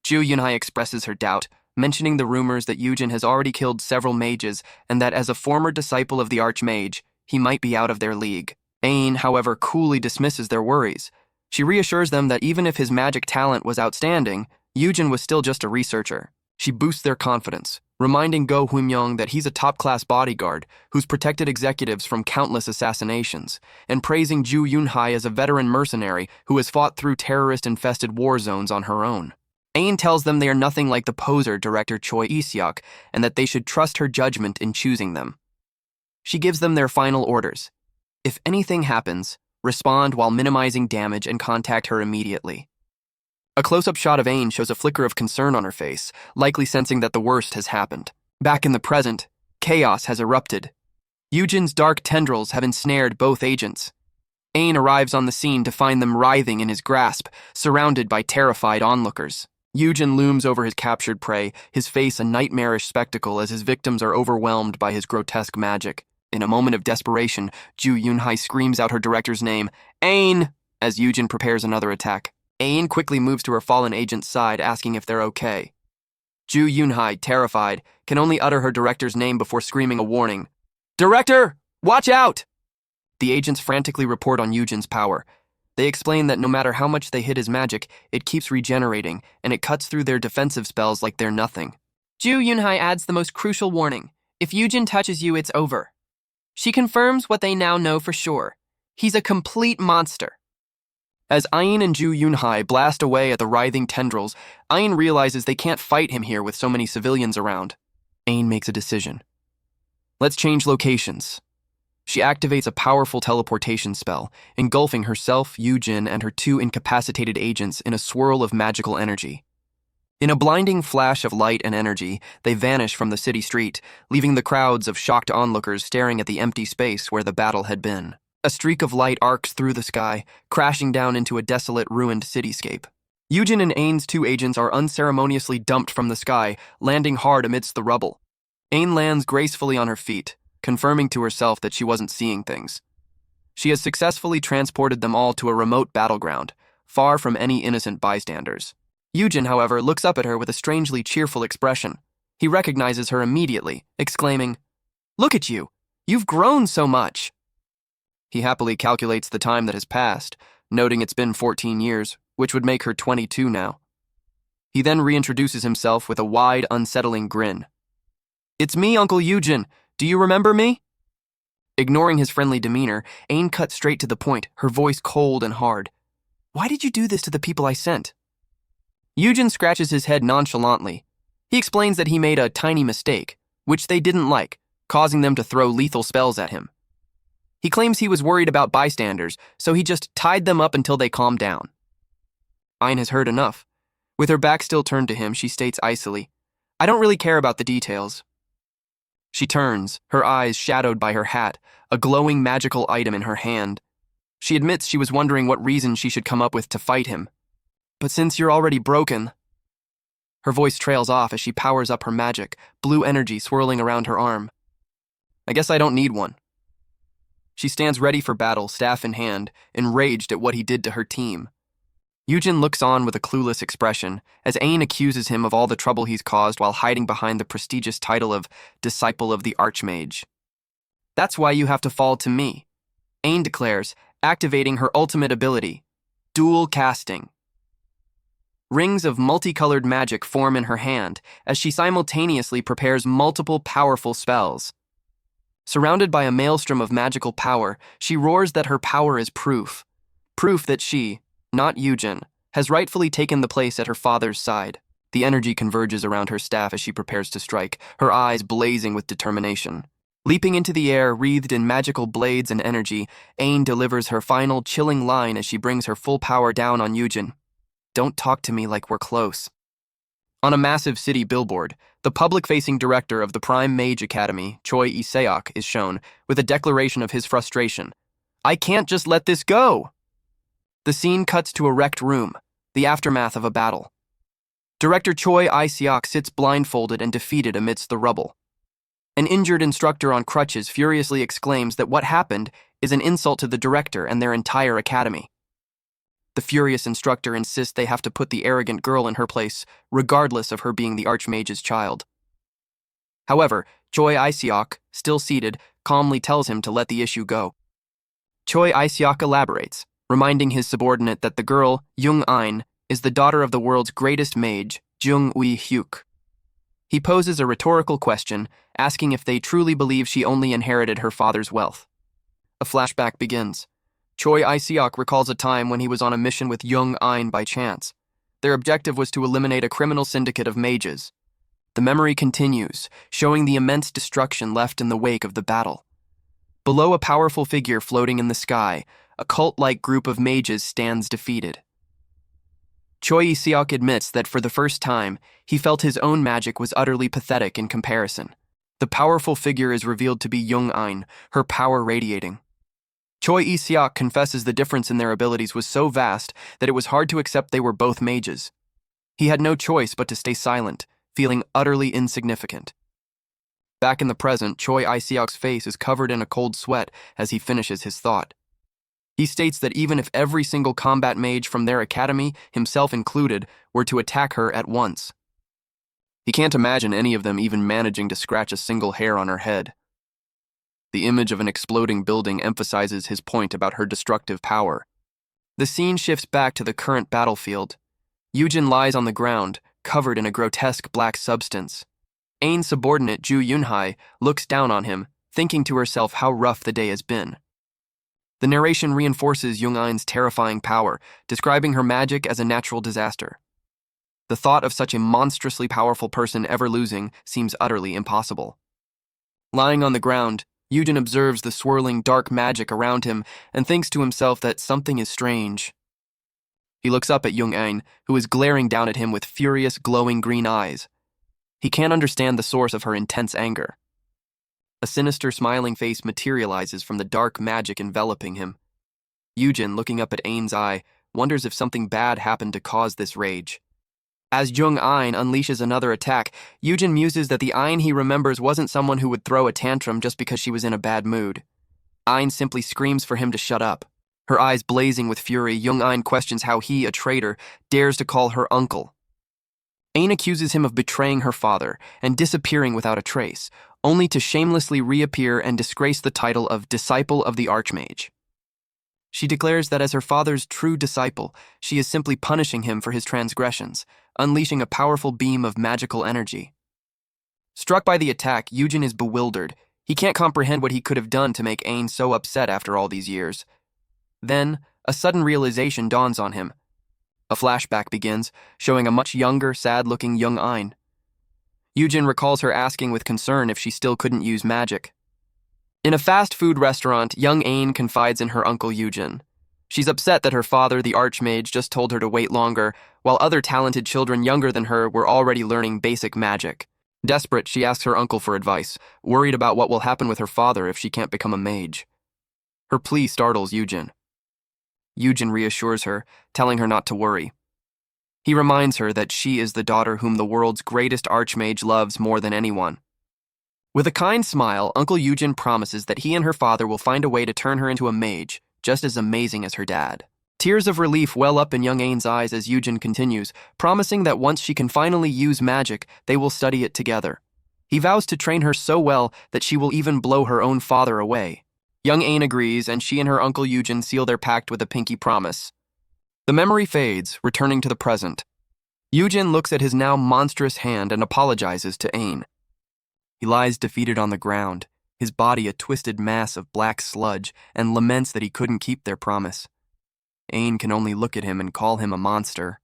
Speaker 1: Ju Yunhai expresses her doubt, mentioning the rumors that Yujin has already killed several mages and that as a former disciple of the Archmage, he might be out of their league. Ain, however, coolly dismisses their worries. She reassures them that even if his magic talent was outstanding, Yujin was still just a researcher. She boosts their confidence, reminding Go Huimyong that he's a top-class bodyguard who's protected executives from countless assassinations, and praising Ju Yunhai as a veteran mercenary who has fought through terrorist-infested war zones on her own. Ain tells them they are nothing like the poser director Choi Iseok, and that they should trust her judgment in choosing them. She gives them their final orders. If anything happens, respond while minimizing damage and contact her immediately. A close-up shot of Ain shows a flicker of concern on her face, likely sensing that the worst has happened. Back in the present, chaos has erupted. Yujin's dark tendrils have ensnared both agents. Ain arrives on the scene to find them writhing in his grasp, surrounded by terrified onlookers. Yujin looms over his captured prey, his face a nightmarish spectacle as his victims are overwhelmed by his grotesque magic. In a moment of desperation, Ju Yunhai screams out her director's name, Ain, as Yujin prepares another attack. Ain quickly moves to her fallen agent's side, asking if they're okay. Ju Yunhai, terrified, can only utter her director's name before screaming a warning. Director, watch out! The agents frantically report on Yujin's power. They explain that no matter how much they hit his magic, it keeps regenerating, and it cuts through their defensive spells like they're nothing. Ju Yunhai adds the most crucial warning. If Yujin touches you, it's over. She confirms what they now know for sure. He's a complete monster. As Ain and Ju Yunhai blast away at the writhing tendrils, Ain realizes they can't fight him here with so many civilians around. Ain makes a decision. Let's change locations. She activates a powerful teleportation spell, engulfing herself, Yujin, and her two incapacitated agents in a swirl of magical energy. In a blinding flash of light and energy, they vanish from the city street, leaving the crowds of shocked onlookers staring at the empty space where the battle had been. A streak of light arcs through the sky, crashing down into a desolate, ruined cityscape. Yujin and Ain's two agents are unceremoniously dumped from the sky, landing hard amidst the rubble. Ain lands gracefully on her feet, confirming to herself that she wasn't seeing things. She has successfully transported them all to a remote battleground, far from any innocent bystanders. Yujin, however, looks up at her with a strangely cheerful expression. He recognizes her immediately, exclaiming, "Look at you! You've grown so much!" He happily calculates the time that has passed, noting it's been 14 years, which would make her 22 now. He then reintroduces himself with a wide, unsettling grin. "It's me, Uncle Yujin. Do you remember me?" Ignoring his friendly demeanor, Ain cut straight to the point, her voice cold and hard. "Why did you do this to the people I sent?" Yujin scratches his head nonchalantly. He explains that he made a tiny mistake, which they didn't like, causing them to throw lethal spells at him. He claims he was worried about bystanders, so he just tied them up until they calmed down. Ain has heard enough. With her back still turned to him, she states icily, "I don't really care about the details." She turns, her eyes shadowed by her hat, a glowing magical item in her hand. She admits she was wondering what reason she should come up with to fight him. "But since you're already broken..." Her voice trails off as she powers up her magic, blue energy swirling around her arm. "I guess I don't need one." She stands ready for battle, staff in hand, enraged at what he did to her team. Yujin looks on with a clueless expression, as Ain accuses him of all the trouble he's caused while hiding behind the prestigious title of Disciple of the Archmage. "That's why you have to fall to me," Ain declares, activating her ultimate ability, dual casting. Rings of multicolored magic form in her hand as she simultaneously prepares multiple powerful spells. Surrounded by a maelstrom of magical power, she roars that her power is proof. Proof that she, not Yujin, has rightfully taken the place at her father's side. The energy converges around her staff as she prepares to strike, her eyes blazing with determination. Leaping into the air, wreathed in magical blades and energy, Ain delivers her final chilling line as she brings her full power down on Yujin. "Don't talk to me like we're close." On a massive city billboard, the public-facing director of the Prime Mage Academy, Choi Iseok, is shown, with a declaration of his frustration. "I can't just let this go!" The scene cuts to a wrecked room, the aftermath of a battle. Director Choi Iseok sits blindfolded and defeated amidst the rubble. An injured instructor on crutches furiously exclaims that what happened is an insult to the director and their entire academy. The furious instructor insists they have to put the arrogant girl in her place, regardless of her being the Archmage's child. However, Choi Iseok, still seated, calmly tells him to let the issue go. Choi Iseok elaborates, reminding his subordinate that the girl, Jung Ain, is the daughter of the world's greatest mage, Jung Ui Hyuk. He poses a rhetorical question, asking if they truly believe she only inherited her father's wealth. A flashback begins. Choi Iseok recalls a time when he was on a mission with Jung Ain by chance. Their objective was to eliminate a criminal syndicate of mages. The memory continues, showing the immense destruction left in the wake of the battle. Below a powerful figure floating in the sky, a cult-like group of mages stands defeated. Choi Iseok admits that for the first time, he felt his own magic was utterly pathetic in comparison. The powerful figure is revealed to be Jung Ain, her power radiating. Choi Iseok confesses the difference in their abilities was so vast that it was hard to accept they were both mages. He had no choice but to stay silent, feeling utterly insignificant. Back in the present, Choi Iseok's face is covered in a cold sweat as he finishes his thought. He states that even if every single combat mage from their academy, himself included, were to attack her at once, he can't imagine any of them even managing to scratch a single hair on her head. The image of an exploding building emphasizes his point about her destructive power. The scene shifts back to the current battlefield. Yujin lies on the ground, covered in a grotesque black substance. Ain's subordinate, Ju Yunhai, looks down on him, thinking to herself how rough the day has been. The narration reinforces Jung Ain's terrifying power, describing her magic as a natural disaster. The thought of such a monstrously powerful person ever losing seems utterly impossible. Lying on the ground, Yujin observes the swirling dark magic around him and thinks to himself that something is strange. He looks up at Jung Ain, who is glaring down at him with furious, glowing green eyes. He can't understand the source of her intense anger. A sinister, smiling face materializes from the dark magic enveloping him. Yujin, looking up at Ain's eye, wonders if something bad happened to cause this rage. As Jung Ain unleashes another attack, Yujin muses that the Ain he remembers wasn't someone who would throw a tantrum just because she was in a bad mood. Ain simply screams for him to shut up. Her eyes blazing with fury, Jung Ain questions how he, a traitor, dares to call her uncle. Ain accuses him of betraying her father and disappearing without a trace, only to shamelessly reappear and disgrace the title of Disciple of the Archmage. She declares that as her father's true disciple, she is simply punishing him for his transgressions, unleashing a powerful beam of magical energy. Struck by the attack, Yujin is bewildered. He can't comprehend what he could have done to make Ain so upset after all these years. Then, a sudden realization dawns on him. A flashback begins, showing a much younger, sad-looking Jung Ain. Yujin recalls her asking with concern if she still couldn't use magic. In a fast food restaurant, young Ain confides in her uncle Yujin. She's upset that her father, the Archmage, just told her to wait longer, while other talented children younger than her were already learning basic magic. Desperate, she asks her uncle for advice, worried about what will happen with her father if she can't become a mage. Her plea startles Yujin. Yujin reassures her, telling her not to worry. He reminds her that she is the daughter whom the world's greatest Archmage loves more than anyone. With a kind smile, Uncle Yujin promises that he and her father will find a way to turn her into a mage, just as amazing as her dad. Tears of relief well up in young Ain's eyes as Yujin continues, promising that once she can finally use magic, they will study it together. He vows to train her so well that she will even blow her own father away. Young Ain agrees, and she and her Uncle Yujin seal their pact with a pinky promise. The memory fades, returning to the present. Yujin looks at his now monstrous hand and apologizes to Ain. He lies defeated on the ground, his body a twisted mass of black sludge, and laments that he couldn't keep their promise. Ain can only look at him and call him a monster.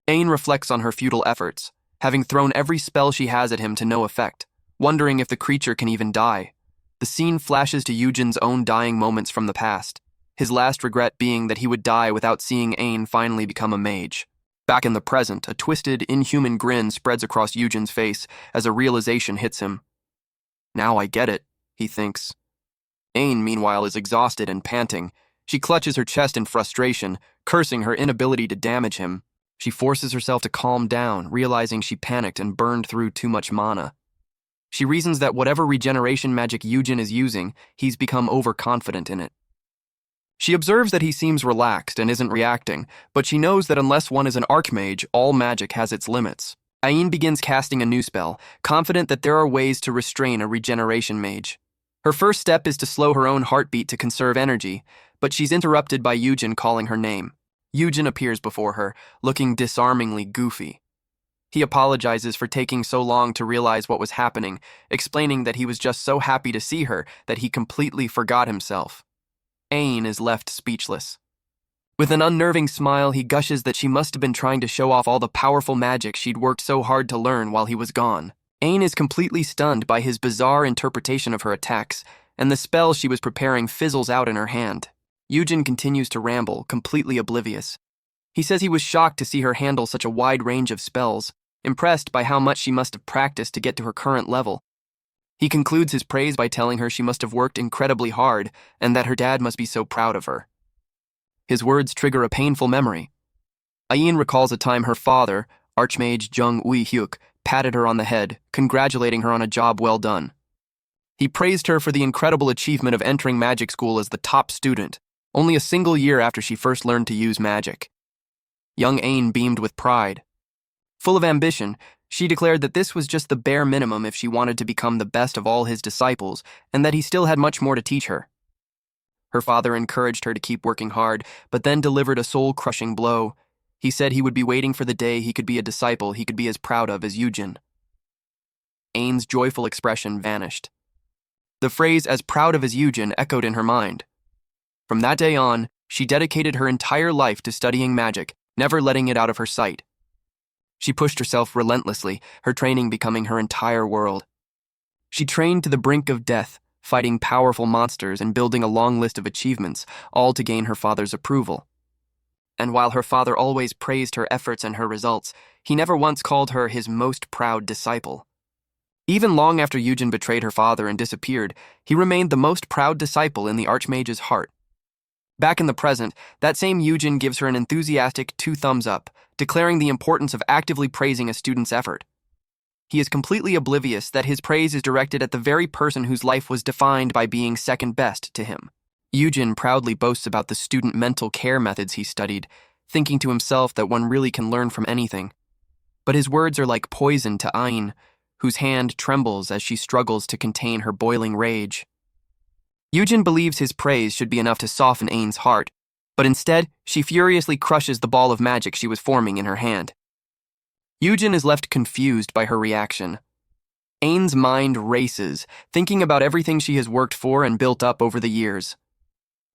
Speaker 1: Ain reflects on her futile efforts, having thrown every spell she has at him to no effect, wondering if the creature can even die. The scene flashes to Yujin's own dying moments from the past, his last regret being that he would die without seeing Ain finally become a mage. Back in the present, a twisted, inhuman grin spreads across Yujin's face as a realization hits him. Now I get it, he thinks. Ain, meanwhile, is exhausted and panting. She clutches her chest in frustration, cursing her inability to damage him. She forces herself to calm down, realizing she panicked and burned through too much mana. She reasons that whatever regeneration magic Yujin is using, he's become overconfident in it. She observes that he seems relaxed and isn't reacting, but she knows that unless one is an archmage, all magic has its limits. Ain begins casting a new spell, confident that there are ways to restrain a regeneration mage. Her first step is to slow her own heartbeat to conserve energy, but she's interrupted by Yujin calling her name. Yujin appears before her, looking disarmingly goofy. He apologizes for taking so long to realize what was happening, explaining that he was just so happy to see her that he completely forgot himself. Ain is left speechless. With an unnerving smile, he gushes that she must have been trying to show off all the powerful magic she'd worked so hard to learn while he was gone. Ain is completely stunned by his bizarre interpretation of her attacks, and the spell she was preparing fizzles out in her hand. Yujin continues to ramble, completely oblivious. He says he was shocked to see her handle such a wide range of spells, impressed by how much she must have practiced to get to her current level. He concludes his praise by telling her she must have worked incredibly hard and that her dad must be so proud of her. His words trigger a painful memory. Ain recalls a time her father, Archmage Jung Ui-hyuk, patted her on the head, congratulating her on a job well done. He praised her for the incredible achievement of entering magic school as the top student, only a single year after she first learned to use magic. Young Ain beamed with pride. Full of ambition, she declared that this was just the bare minimum if she wanted to become the best of all his disciples, and that he still had much more to teach her. Her father encouraged her to keep working hard, but then delivered a soul-crushing blow. He said he would be waiting for the day he could be a disciple he could be as proud of as Yujin. Ain's joyful expression vanished. The phrase "as proud of as Yujin" echoed in her mind. From that day on, she dedicated her entire life to studying magic, never letting it out of her sight. She pushed herself relentlessly, her training becoming her entire world. She trained to the brink of death, fighting powerful monsters and building a long list of achievements, all to gain her father's approval. And while her father always praised her efforts and her results, he never once called her his most proud disciple. Even long after Yujin betrayed her father and disappeared, he remained the most proud disciple in the Archmage's heart. Back in the present, that same Yujin gives her an enthusiastic 2 thumbs up, declaring the importance of actively praising a student's effort. He is completely oblivious that his praise is directed at the very person whose life was defined by being second best to him. Yujin proudly boasts about the student mental care methods he studied, thinking to himself that one really can learn from anything. But his words are like poison to Ain, whose hand trembles as she struggles to contain her boiling rage. Yujin believes his praise should be enough to soften Ain's heart, but instead, she furiously crushes the ball of magic she was forming in her hand. Yujin is left confused by her reaction. Ain's mind races, thinking about everything she has worked for and built up over the years.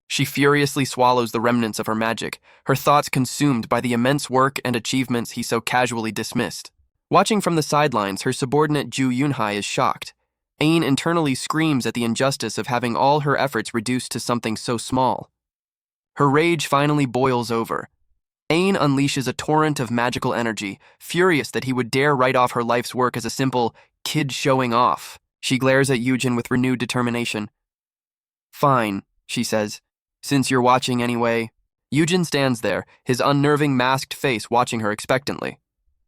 Speaker 1: She furiously swallows the remnants of her magic, her thoughts consumed by the immense work and achievements he so casually dismissed. Watching from the sidelines, her subordinate Ju Yunhai is shocked. Ain internally screams at the injustice of having all her efforts reduced to something so small. Her rage finally boils over. Ain unleashes a torrent of magical energy, furious that he would dare write off her life's work as a simple kid showing off. She glares at Yujin with renewed determination. "Fine," she says. "Since you're watching anyway." Yujin stands there, his unnerving masked face watching her expectantly.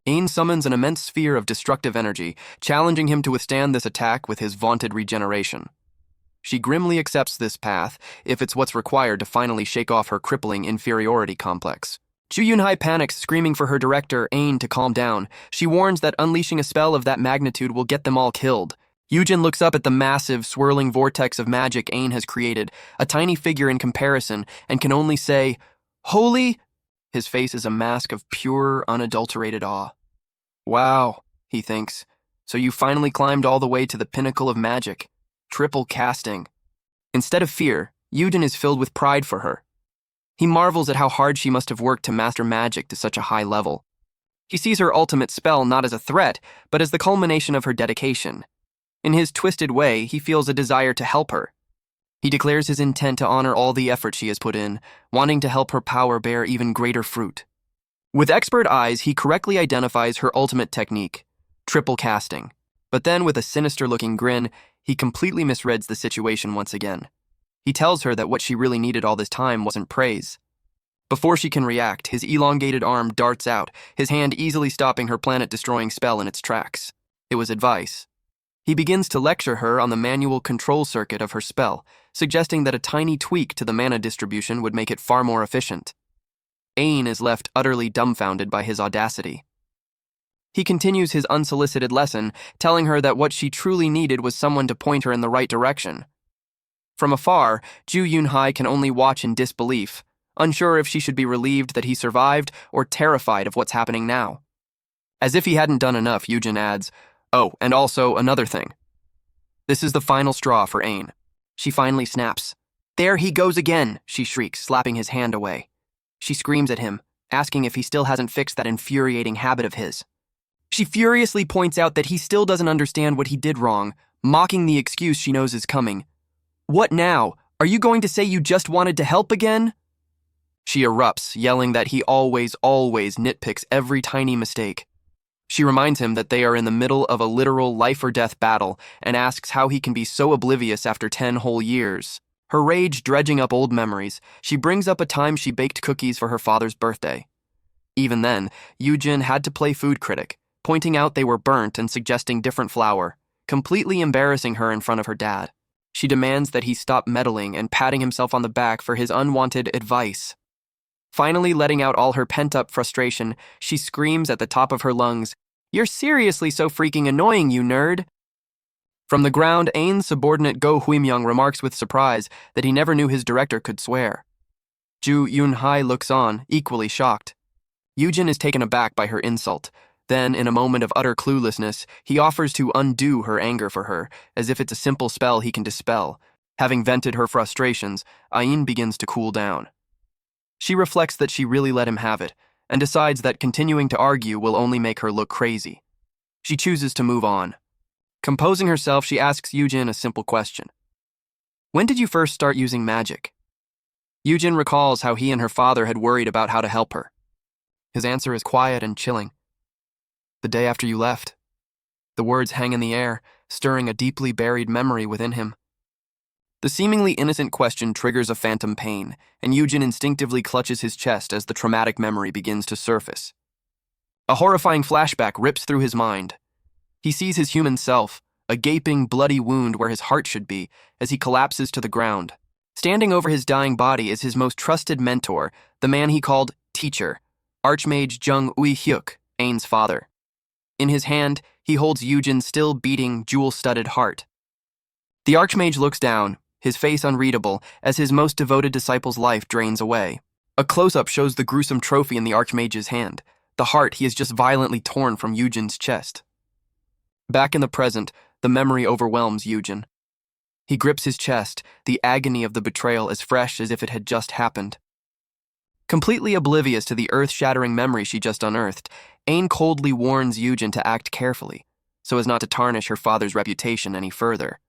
Speaker 1: Ain summons an immense sphere of destructive energy, challenging him to withstand this attack with his vaunted regeneration. She grimly accepts this path, if it's what's required to finally shake off her crippling inferiority complex. Ju Yunhai panics, screaming for her director, Ain, to calm down. She warns that unleashing a spell of that magnitude will get them all killed. Yujin looks up at the massive, swirling vortex of magic Ain has created, a tiny figure in comparison, and can only say, "Holy..." His face is a mask of pure, unadulterated awe. Wow, he thinks. So you finally climbed all the way to the pinnacle of magic. Triple casting. Instead of fear, Yujin is filled with pride for her. He marvels at how hard she must have worked to master magic to such a high level. He sees her ultimate spell not as a threat, but as the culmination of her dedication. In his twisted way, he feels a desire to help her. He declares his intent to honor all the effort she has put in, wanting to help her power bear even greater fruit. With expert eyes, he correctly identifies her ultimate technique, triple casting. But then, with a sinister-looking grin, he completely misreads the situation once again. He tells her that what she really needed all this time wasn't praise. Before she can react, his elongated arm darts out, his hand easily stopping her planet-destroying spell in its tracks. It was advice. He begins to lecture her on the manual control circuit of her spell, suggesting that a tiny tweak to the mana distribution would make it far more efficient. Ain is left utterly dumbfounded by his audacity. He continues his unsolicited lesson, telling her that what she truly needed was someone to point her in the right direction. From afar, Ju Yunhai can only watch in disbelief, unsure if she should be relieved that he survived or terrified of what's happening now. As if he hadn't done enough, Yujin adds, "Oh, and also another thing." This is the final straw for Ain. She finally snaps. "There he goes again," she shrieks, slapping his hand away. She screams at him, asking if he still hasn't fixed that infuriating habit of his. She furiously points out that he still doesn't understand what he did wrong, mocking the excuse she knows is coming. "What now? Are you going to say you just wanted to help again?" She erupts, yelling that he always nitpicks every tiny mistake. She reminds him that they are in the middle of a literal life-or-death battle and asks how he can be so oblivious after 10 whole years. Her rage dredging up old memories, she brings up a time she baked cookies for her father's birthday. Even then, Yujin had to play food critic, pointing out they were burnt and suggesting different flour, completely embarrassing her in front of her dad. She demands that he stop meddling and patting himself on the back for his unwanted advice. Finally letting out all her pent-up frustration, she screams at the top of her lungs, "You're seriously so freaking annoying, you nerd!" From the ground, Ain's subordinate Go Huimyong remarks with surprise that he never knew his director could swear. Ju Yunhai looks on, equally shocked. Yujin is taken aback by her insult. Then, in a moment of utter cluelessness, he offers to undo her anger for her, as if it's a simple spell he can dispel. Having vented her frustrations, Ain begins to cool down. She reflects that she really let him have it, and decides that continuing to argue will only make her look crazy. She chooses to move on. Composing herself, she asks Yujin a simple question. "When did you first start using magic?" Yujin recalls how he and her father had worried about how to help her. His answer is quiet and chilling. "The day after you left." The words hang in the air, stirring a deeply buried memory within him. The seemingly innocent question triggers a phantom pain, and Yujin instinctively clutches his chest as the traumatic memory begins to surface. A horrifying flashback rips through his mind. He sees his human self, a gaping, bloody wound where his heart should be, as he collapses to the ground. Standing over his dying body is his most trusted mentor, the man he called teacher, Archmage Jung Ui-hyuk, Ain's father. In his hand, he holds Yujin's still beating, jewel-studded heart. The Archmage looks down, his face unreadable, as his most devoted disciple's life drains away. A close-up shows the gruesome trophy in the Archmage's hand, the heart he has just violently torn from Yujin's chest. Back in the present, the memory overwhelms Yujin. He grips his chest, the agony of the betrayal as fresh as if it had just happened. Completely oblivious to the earth-shattering memory she just unearthed, Ain coldly warns Yujin to act carefully, so as not to tarnish her father's reputation any further.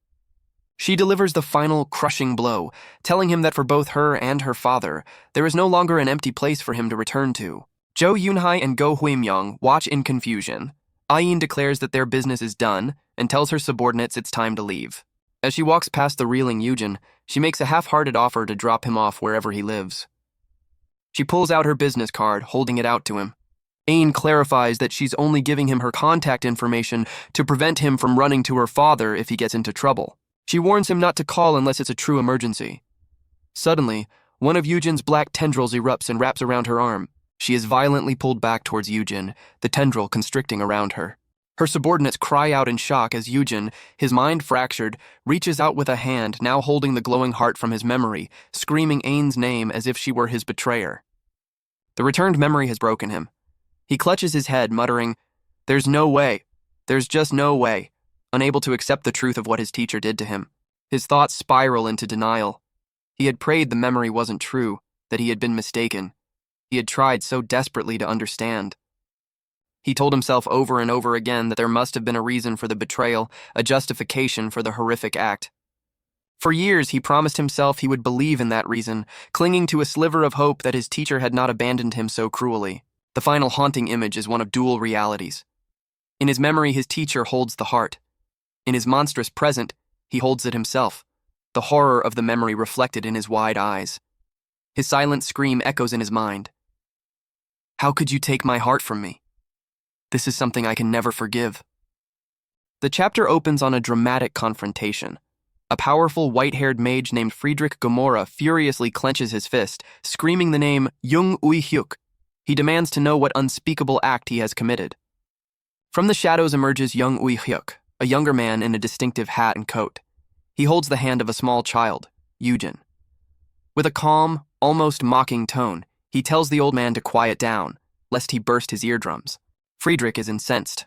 Speaker 1: She delivers the final, crushing blow, telling him that for both her and her father, there is no longer an empty place for him to return to. Jo Yunhai and Go Huimyong watch in confusion. Ain declares that their business is done and tells her subordinates it's time to leave. As she walks past the reeling Yujin, she makes a half-hearted offer to drop him off wherever he lives. She pulls out her business card, holding it out to him. Ain clarifies that she's only giving him her contact information to prevent him from running to her father if he gets into trouble. She warns him not to call unless it's a true emergency. Suddenly, one of Yujin's black tendrils erupts and wraps around her arm. She is violently pulled back towards Yujin, the tendril constricting around her. Her subordinates cry out in shock as Yujin, his mind fractured, reaches out with a hand now holding the glowing heart from his memory, screaming Ain's name as if she were his betrayer. The returned memory has broken him. He clutches his head, muttering, "There's no way. There's just no way," unable to accept the truth of what his teacher did to him. His thoughts spiral into denial. He had prayed the memory wasn't true, that he had been mistaken. He had tried so desperately to understand. He told himself over and over again that there must have been a reason for the betrayal, a justification for the horrific act. For years, he promised himself he would believe in that reason, clinging to a sliver of hope that his teacher had not abandoned him so cruelly. The final haunting image is one of dual realities. In his memory, his teacher holds the heart. In his monstrous present, he holds it himself, the horror of the memory reflected in his wide eyes. His silent scream echoes in his mind. "How could you take my heart from me? This is something I can never forgive." The chapter opens on a dramatic confrontation. A powerful white-haired mage named Friedrich Gomorrah furiously clenches his fist, screaming the name Jung Ui-hyuk. He demands to know what unspeakable act he has committed. From the shadows emerges Jung Ui-hyuk, a younger man in a distinctive hat and coat. He holds the hand of a small child, Yujin. With a calm, almost mocking tone, he tells the old man to quiet down, lest he burst his eardrums. Friedrich is incensed.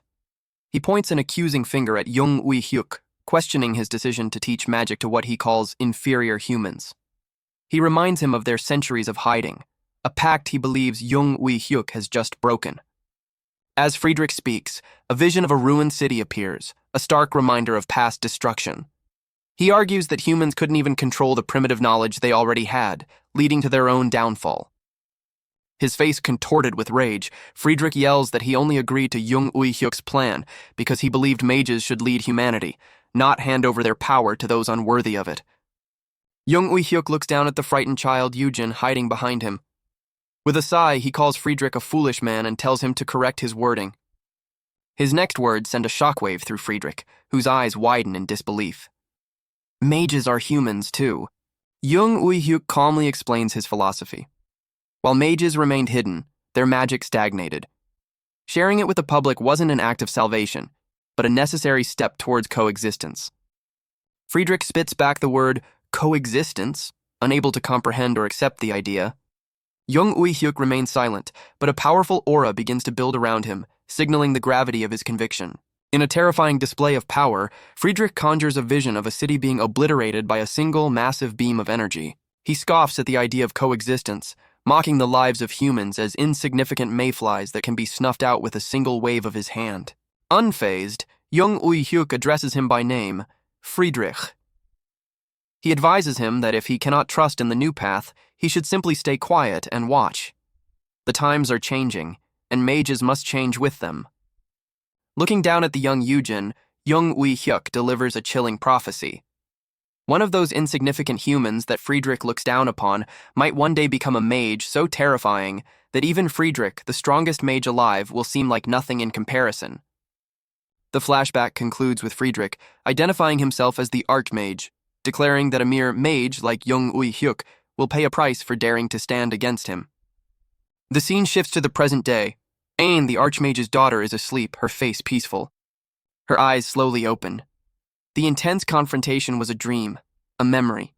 Speaker 1: He points an accusing finger at Jung Ui-hyuk, questioning his decision to teach magic to what he calls inferior humans. He reminds him of their centuries of hiding, a pact he believes Jung Ui-hyuk has just broken. As Friedrich speaks, a vision of a ruined city appears, a stark reminder of past destruction. He argues that humans couldn't even control the primitive knowledge they already had, leading to their own downfall. His face contorted with rage, Friedrich yells that he only agreed to Jung Ui-hyuk's plan because he believed mages should lead humanity, not hand over their power to those unworthy of it. Jung Ui-hyuk looks down at the frightened child Yujin hiding behind him. With a sigh, he calls Friedrich a foolish man and tells him to correct his wording. His next words send a shockwave through Friedrich, whose eyes widen in disbelief. Mages are humans, too. Jung Ui-hyuk calmly explains his philosophy. While mages remained hidden, their magic stagnated. Sharing it with the public wasn't an act of salvation, but a necessary step towards coexistence. Friedrich spits back the word coexistence, unable to comprehend or accept the idea. Jung Ui-hyuk remains silent, but a powerful aura begins to build around him, signaling the gravity of his conviction. In a terrifying display of power, Friedrich conjures a vision of a city being obliterated by a single massive beam of energy. He scoffs at the idea of coexistence, mocking the lives of humans as insignificant mayflies that can be snuffed out with a single wave of his hand. Unfazed, Jung Ui-hyuk addresses him by name, Friedrich. He advises him that if he cannot trust in the new path, he should simply stay quiet and watch. The times are changing, and mages must change with them. Looking down at the young Yujin, Jung Ui-hyuk delivers a chilling prophecy. One of those insignificant humans that Friedrich looks down upon might one day become a mage so terrifying that even Friedrich, the strongest mage alive, will seem like nothing in comparison. The flashback concludes with Friedrich identifying himself as the Archmage, declaring that a mere mage like Jung Ui-hyuk will pay a price for daring to stand against him. The scene shifts to the present day. Ain, the Archmage's daughter, is asleep, her face peaceful. Her eyes slowly open. The intense confrontation was a dream, a memory.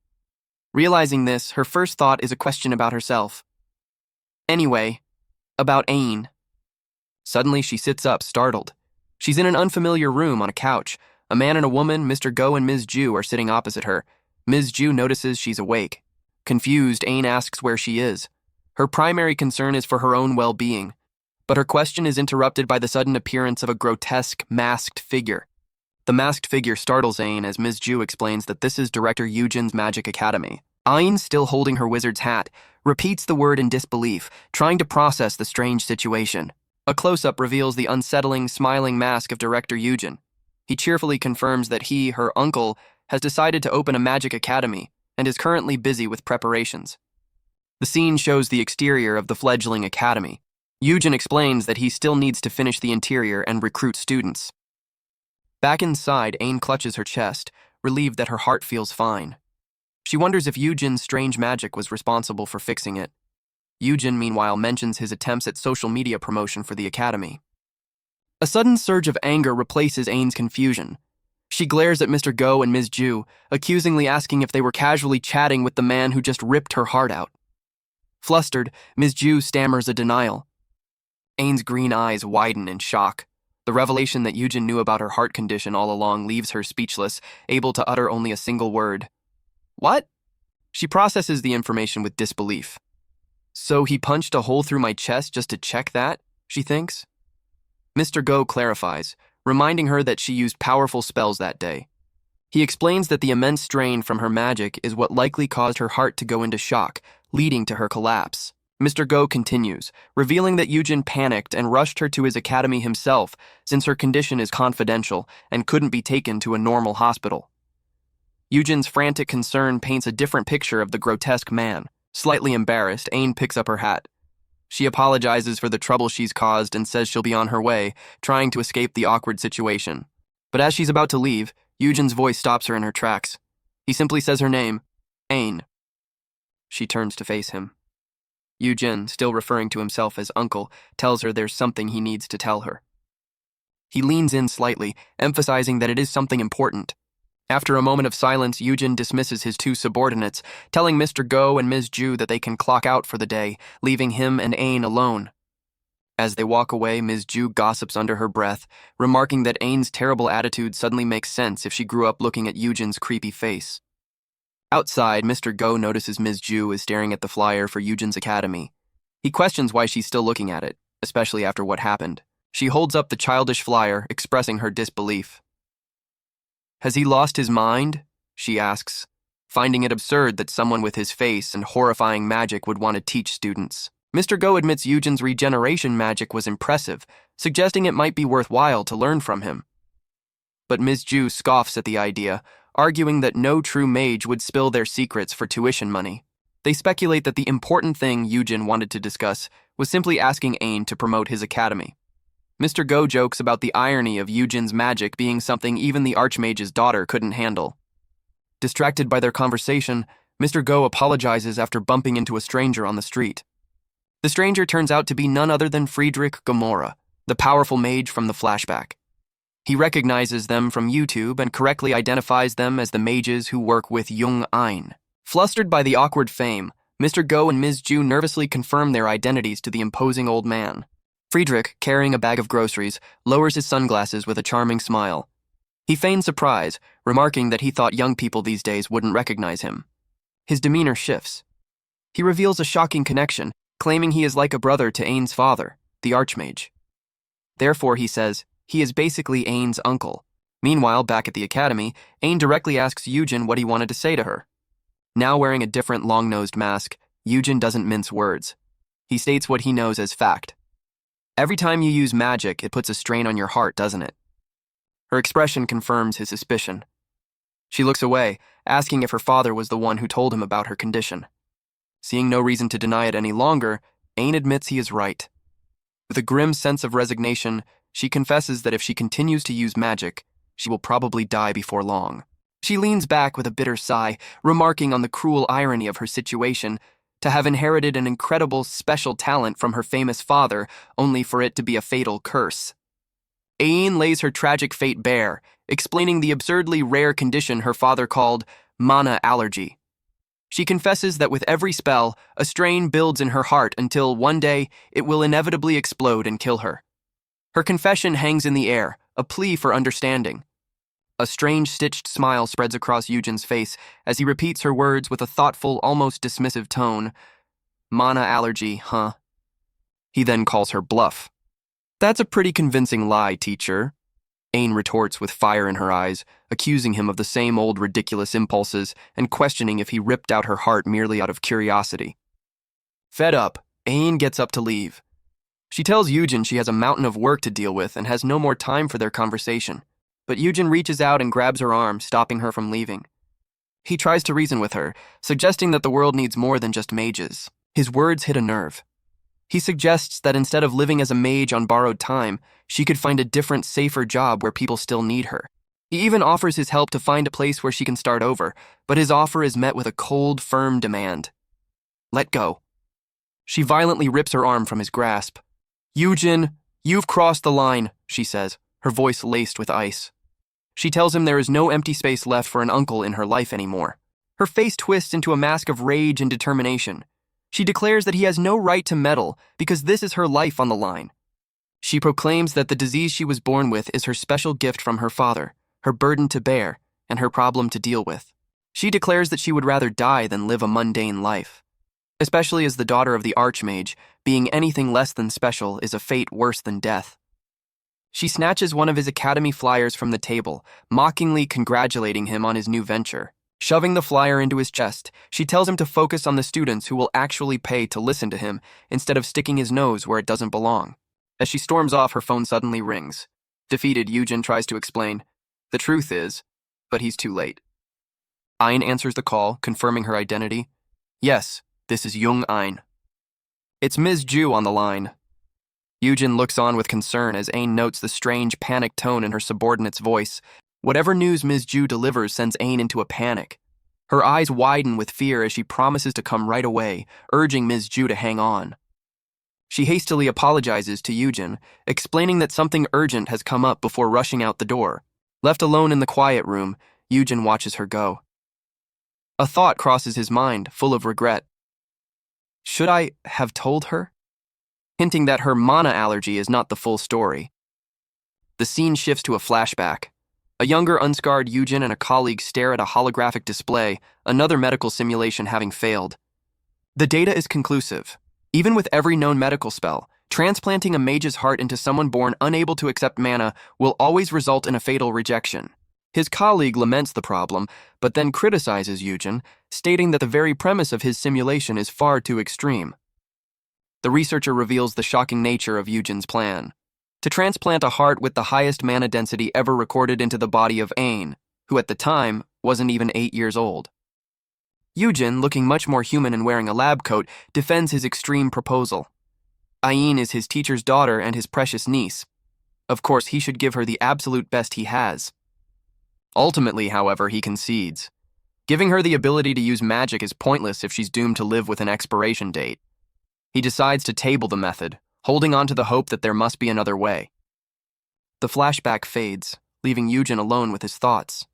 Speaker 1: Realizing this, her first thought is a question about herself. Anyway, about Ain. Suddenly, she sits up, startled. She's in an unfamiliar room on a couch. A man and a woman, Mr. Go and Ms. Ju, are sitting opposite her. Ms. Ju notices she's awake. Confused, Ain asks where she is. Her primary concern is for her own well-being, but her question is interrupted by the sudden appearance of a grotesque, masked figure. The masked figure startles Ain as Ms. Ju explains that this is Director Yujin's Magic Academy. Ain, still holding her wizard's hat, repeats the word in disbelief, trying to process the strange situation. A close-up reveals the unsettling, smiling mask of Director Yujin. He cheerfully confirms that he, her uncle, has decided to open a magic academy and is currently busy with preparations. The scene shows the exterior of the fledgling academy. Yujin explains that he still needs to finish the interior and recruit students. Back inside, Ain clutches her chest, relieved that her heart feels fine. She wonders if Yujin's strange magic was responsible for fixing it. Yujin, meanwhile, mentions his attempts at social media promotion for the academy. A sudden surge of anger replaces Ain's confusion. She glares at Mr. Go and Ms. Ju, accusingly asking if they were casually chatting with the man who just ripped her heart out. Flustered, Ms. Ju stammers a denial. Ain's green eyes widen in shock. The revelation that Yujin knew about her heart condition all along leaves her speechless, able to utter only a single word. What? She processes the information with disbelief. So he punched a hole through my chest just to check that, she thinks? Mr. Go clarifies, reminding her that she used powerful spells that day. He explains that the immense strain from her magic is what likely caused her heart to go into shock, leading to her collapse. Mr. Go continues, revealing that Yujin panicked and rushed her to his academy himself, since her condition is confidential and couldn't be taken to a normal hospital. Yujin's frantic concern paints a different picture of the grotesque man. Slightly embarrassed, Ain picks up her hat. She apologizes for the trouble she's caused and says she'll be on her way, trying to escape the awkward situation. But as she's about to leave, Yujin's voice stops her in her tracks. He simply says her name, Ain. She turns to face him. Yujin, still referring to himself as uncle, tells her there's something he needs to tell her. He leans in slightly, emphasizing that it is something important. After a moment of silence, Yujin dismisses his two subordinates, telling Mr. Go and Ms. Ju that they can clock out for the day, leaving him and Ain alone. As they walk away, Ms. Ju gossips under her breath, remarking that Ain's terrible attitude suddenly makes sense if she grew up looking at Yujin's creepy face. Outside, Mr. Go notices Ms. Ju is staring at the flyer for Yujin's academy. He questions why she's still looking at it, especially after what happened. She holds up the childish flyer, expressing her disbelief. Has he lost his mind? She asks, finding it absurd that someone with his face and horrifying magic would want to teach students. Mr. Go admits Yujin's regeneration magic was impressive, suggesting it might be worthwhile to learn from him. But Ms. Ju scoffs at the idea, arguing that no true mage would spill their secrets for tuition money. They speculate that the important thing Yujin wanted to discuss was simply asking Ain to promote his academy. Mr. Go jokes about the irony of Yujin's magic being something even the Archmage's daughter couldn't handle. Distracted by their conversation, Mr. Go apologizes after bumping into a stranger on the street. The stranger turns out to be none other than Friedrich Gamora, the powerful mage from the flashback. He recognizes them from YouTube and correctly identifies them as the mages who work with Jung Ein. Flustered by the awkward fame, Mr. Go and Ms. Ju nervously confirm their identities to the imposing old man. Friedrich, carrying a bag of groceries, lowers his sunglasses with a charming smile. He feigns surprise, remarking that he thought young people these days wouldn't recognize him. His demeanor shifts. He reveals a shocking connection, claiming he is like a brother to Ain's father, the Archmage. Therefore, he says, he is basically Ain's uncle. Meanwhile, back at the academy, Ain directly asks Yujin what he wanted to say to her. Now wearing a different long-nosed mask, Yujin doesn't mince words. He states what he knows as fact. Every time you use magic, it puts a strain on your heart, doesn't it? Her expression confirms his suspicion. She looks away, asking if her father was the one who told him about her condition. Seeing no reason to deny it any longer, Ain admits he is right. With a grim sense of resignation, she confesses that if she continues to use magic, she will probably die before long. She leans back with a bitter sigh, remarking on the cruel irony of her situation, to have inherited an incredible special talent from her famous father, only for it to be a fatal curse. Ain lays her tragic fate bare, explaining the absurdly rare condition her father called mana allergy. She confesses that with every spell, a strain builds in her heart until one day it will inevitably explode and kill her. Her confession hangs in the air, a plea for understanding. A strange stitched smile spreads across Yujin's face as he repeats her words with a thoughtful, almost dismissive tone. Mana allergy, huh? He then calls her bluff. That's a pretty convincing lie, teacher. Ain retorts with fire in her eyes, accusing him of the same old ridiculous impulses and questioning if he ripped out her heart merely out of curiosity. Fed up, Ain gets up to leave. She tells Yujin she has a mountain of work to deal with and has no more time for their conversation. But Yujin reaches out and grabs her arm, stopping her from leaving. He tries to reason with her, suggesting that the world needs more than just mages. His words hit a nerve. He suggests that instead of living as a mage on borrowed time, she could find a different, safer job where people still need her. He even offers his help to find a place where she can start over, but his offer is met with a cold, firm demand. Let go. She violently rips her arm from his grasp. Yujin, you've crossed the line, she says, her voice laced with ice. She tells him there is no empty space left for an uncle in her life anymore. Her face twists into a mask of rage and determination. She declares that he has no right to meddle because this is her life on the line. She proclaims that the disease she was born with is her special gift from her father, her burden to bear, and her problem to deal with. She declares that she would rather die than live a mundane life. Especially as the daughter of the Archmage, being anything less than special is a fate worse than death. She snatches one of his academy flyers from the table, mockingly congratulating him on his new venture. Shoving the flyer into his chest, she tells him to focus on the students who will actually pay to listen to him instead of sticking his nose where it doesn't belong. As she storms off, her phone suddenly rings. Defeated, Eugen tries to explain. The truth is, but he's too late. Ein answers the call, confirming her identity. Yes, this is Jung Ein. It's Ms. Ju on the line. Eugen looks on with concern as Ein notes the strange, panicked tone in her subordinate's voice. Whatever news Ms. Ju delivers sends Ein into a panic. Her eyes widen with fear as she promises to come right away, urging Ms. Ju to hang on. She hastily apologizes to Eugen, explaining that something urgent has come up before rushing out the door. Left alone in the quiet room, Eugen watches her go. A thought crosses his mind, full of regret. Should I have told her? Hinting that her mana allergy is not the full story. The scene shifts to a flashback. A younger, unscarred Eugen and a colleague stare at a holographic display, another medical simulation having failed. The data is conclusive. Even with every known medical spell, transplanting a mage's heart into someone born unable to accept mana will always result in a fatal rejection. His colleague laments the problem, but then criticizes Eugen, stating that the very premise of his simulation is far too extreme. The researcher reveals the shocking nature of Eugen's plan. To transplant a heart with the highest mana density ever recorded into the body of Ein, who at the time wasn't even 8 years old. Eugen, looking much more human and wearing a lab coat, defends his extreme proposal. Ein is his teacher's daughter and his precious niece. Of course, he should give her the absolute best he has. Ultimately, however, he concedes. Giving her the ability to use magic is pointless if she's doomed to live with an expiration date. He decides to table the method, holding on to the hope that there must be another way. The flashback fades, leaving Eugen alone with his thoughts.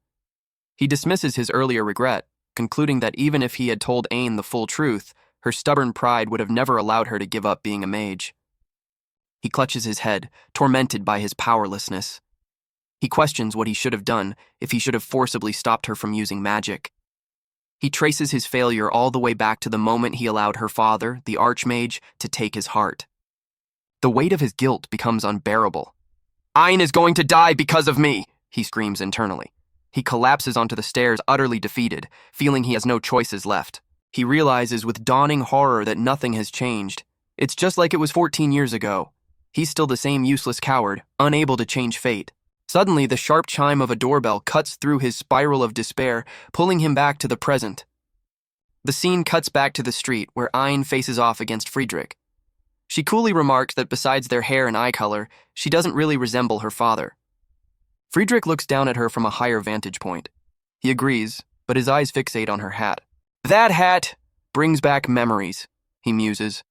Speaker 1: He dismisses his earlier regret, concluding that even if he had told Ein the full truth, her stubborn pride would have never allowed her to give up being a mage. He clutches his head, tormented by his powerlessness. He questions what he should have done if he should have forcibly stopped her from using magic. He traces his failure all the way back to the moment he allowed her father, the Archmage, to take his heart. The weight of his guilt becomes unbearable. Ein is going to die because of me, he screams internally. He collapses onto the stairs, utterly defeated, feeling he has no choices left. He realizes with dawning horror that nothing has changed. It's just like it was 14 years ago. He's still the same useless coward, unable to change fate. Suddenly, the sharp chime of a doorbell cuts through his spiral of despair, pulling him back to the present. The scene cuts back to the street, where Ein faces off against Friedrich. She coolly remarks that besides their hair and eye color, she doesn't really resemble her father. Friedrich looks down at her from a higher vantage point. He agrees, but his eyes fixate on her hat. That hat brings back memories, he muses.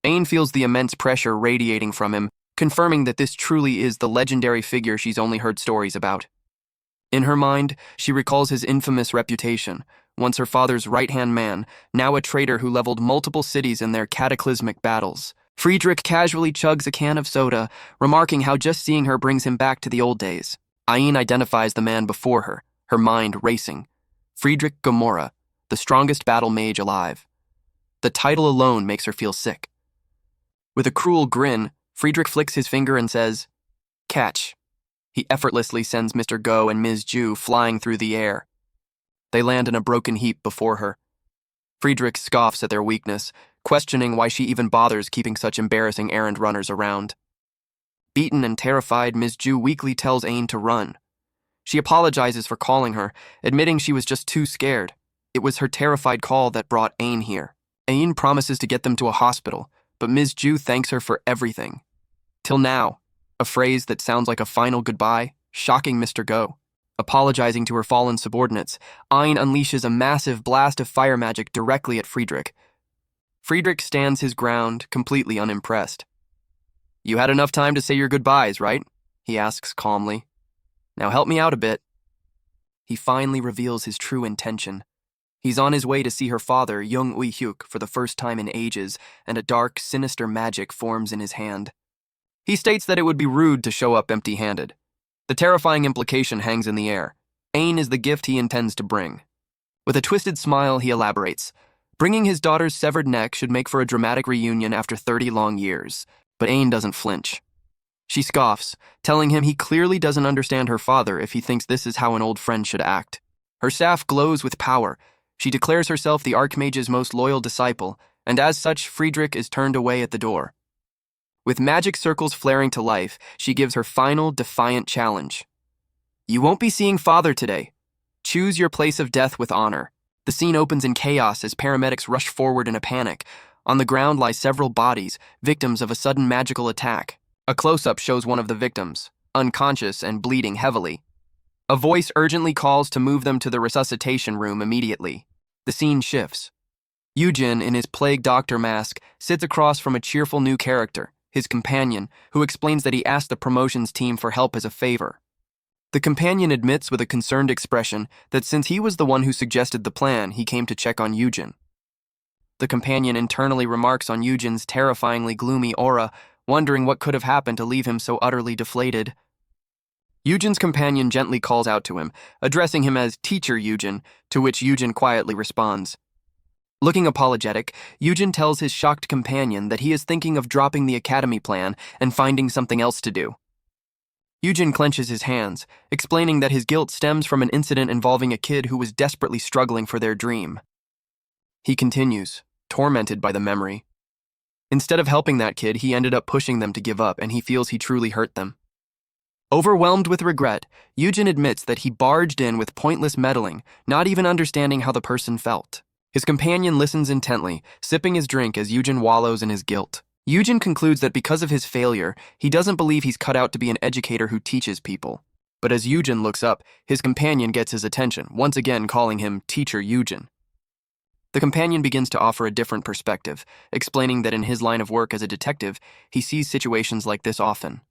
Speaker 1: Ein feels the immense pressure radiating from him, confirming that this truly is the legendary figure she's only heard stories about. In her mind, she recalls his infamous reputation, once her father's right-hand man, now a traitor who leveled multiple cities in their cataclysmic battles. Friedrich casually chugs a can of soda, remarking how just seeing her brings him back to the old days. Ein identifies the man before her mind racing. Friedrich Gomorrah, the strongest battle mage alive. The title alone makes her feel sick. With a cruel grin, Friedrich flicks his finger and says, "Catch." He effortlessly sends Mr. Go and Ms. Ju flying through the air. They land in a broken heap before her. Friedrich scoffs at their weakness, questioning why she even bothers keeping such embarrassing errand runners around. Beaten and terrified, Ms. Ju weakly tells Ein to run. She apologizes for calling her, admitting she was just too scared. It was her terrified call that brought Ein here. Ein promises to get them to a hospital, but Ms. Ju thanks her for everything. Till now, a phrase that sounds like a final goodbye, shocking Mr. Go. Apologizing to her fallen subordinates, Ein unleashes a massive blast of fire magic directly at Friedrich. Friedrich stands his ground, completely unimpressed. You had enough time to say your goodbyes, right? He asks calmly. Now help me out a bit. He finally reveals his true intention. He's on his way to see her father, Young Ui-hyuk, for the first time in ages, and a dark, sinister magic forms in his hand. He states that it would be rude to show up empty-handed. The terrifying implication hangs in the air. Ain is the gift he intends to bring. With a twisted smile, he elaborates. Bringing his daughter's severed neck should make for a dramatic reunion after 30 long years, but Ain doesn't flinch. She scoffs, telling him he clearly doesn't understand her father if he thinks this is how an old friend should act. Her staff glows with power. She declares herself the Archmage's most loyal disciple, and as such, Friedrich is turned away at the door. With magic circles flaring to life, she gives her final, defiant challenge. You won't be seeing father today. Choose your place of death with honor. The scene opens in chaos as paramedics rush forward in a panic. On the ground lie several bodies, victims of a sudden magical attack. A close-up shows one of the victims, unconscious and bleeding heavily. A voice urgently calls to move them to the resuscitation room immediately. The scene shifts. Yujin, in his plague doctor mask, sits across from a cheerful new character, his companion, who explains that he asked the promotions team for help as a favor. The companion admits with a concerned expression that since he was the one who suggested the plan, he came to check on Yujin. The companion internally remarks on Yujin's terrifyingly gloomy aura, wondering what could have happened to leave him so utterly deflated. Yujin's companion gently calls out to him, addressing him as Teacher Yujin, to which Yujin quietly responds. Looking apologetic, Yujin tells his shocked companion that he is thinking of dropping the academy plan and finding something else to do. Yujin clenches his hands, explaining that his guilt stems from an incident involving a kid who was desperately struggling for their dream. He continues, tormented by the memory. Instead of helping that kid, he ended up pushing them to give up, and he feels he truly hurt them. Overwhelmed with regret, Yujin admits that he barged in with pointless meddling, not even understanding how the person felt. His companion listens intently, sipping his drink as Yujin wallows in his guilt. Yujin concludes that because of his failure, he doesn't believe he's cut out to be an educator who teaches people. But as Yujin looks up, his companion gets his attention, once again calling him Teacher Yujin. The companion begins to offer a different perspective, explaining that in his line of work as a detective, he sees situations like this often.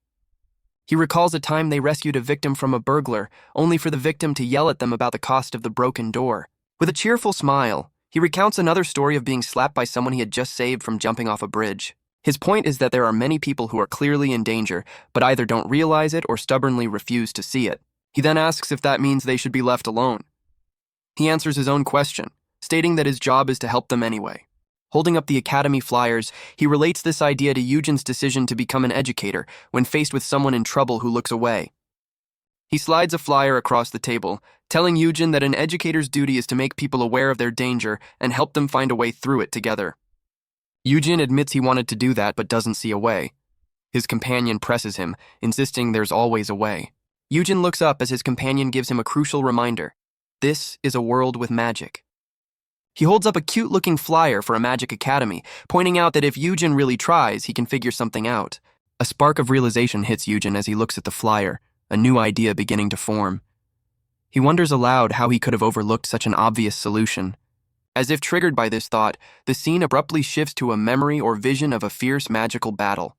Speaker 1: He recalls a time they rescued a victim from a burglar, only for the victim to yell at them about the cost of the broken door. With a cheerful smile, he recounts another story of being slapped by someone he had just saved from jumping off a bridge. His point is that there are many people who are clearly in danger, but either don't realize it or stubbornly refuse to see it. He then asks if that means they should be left alone. He answers his own question, stating that his job is to help them anyway. Holding up the academy flyers, he relates this idea to Yujin's decision to become an educator when faced with someone in trouble who looks away. He slides a flyer across the table, telling Yujin that an educator's duty is to make people aware of their danger and help them find a way through it together. Yujin admits he wanted to do that but doesn't see a way. His companion presses him, insisting there's always a way. Yujin looks up as his companion gives him a crucial reminder. This is a world with magic. He holds up a cute-looking flyer for a magic academy, pointing out that if Yujin really tries, he can figure something out. A spark of realization hits Yujin as he looks at the flyer, a new idea beginning to form. He wonders aloud how he could have overlooked such an obvious solution. As if triggered by this thought, the scene abruptly shifts to a memory or vision of a fierce magical battle.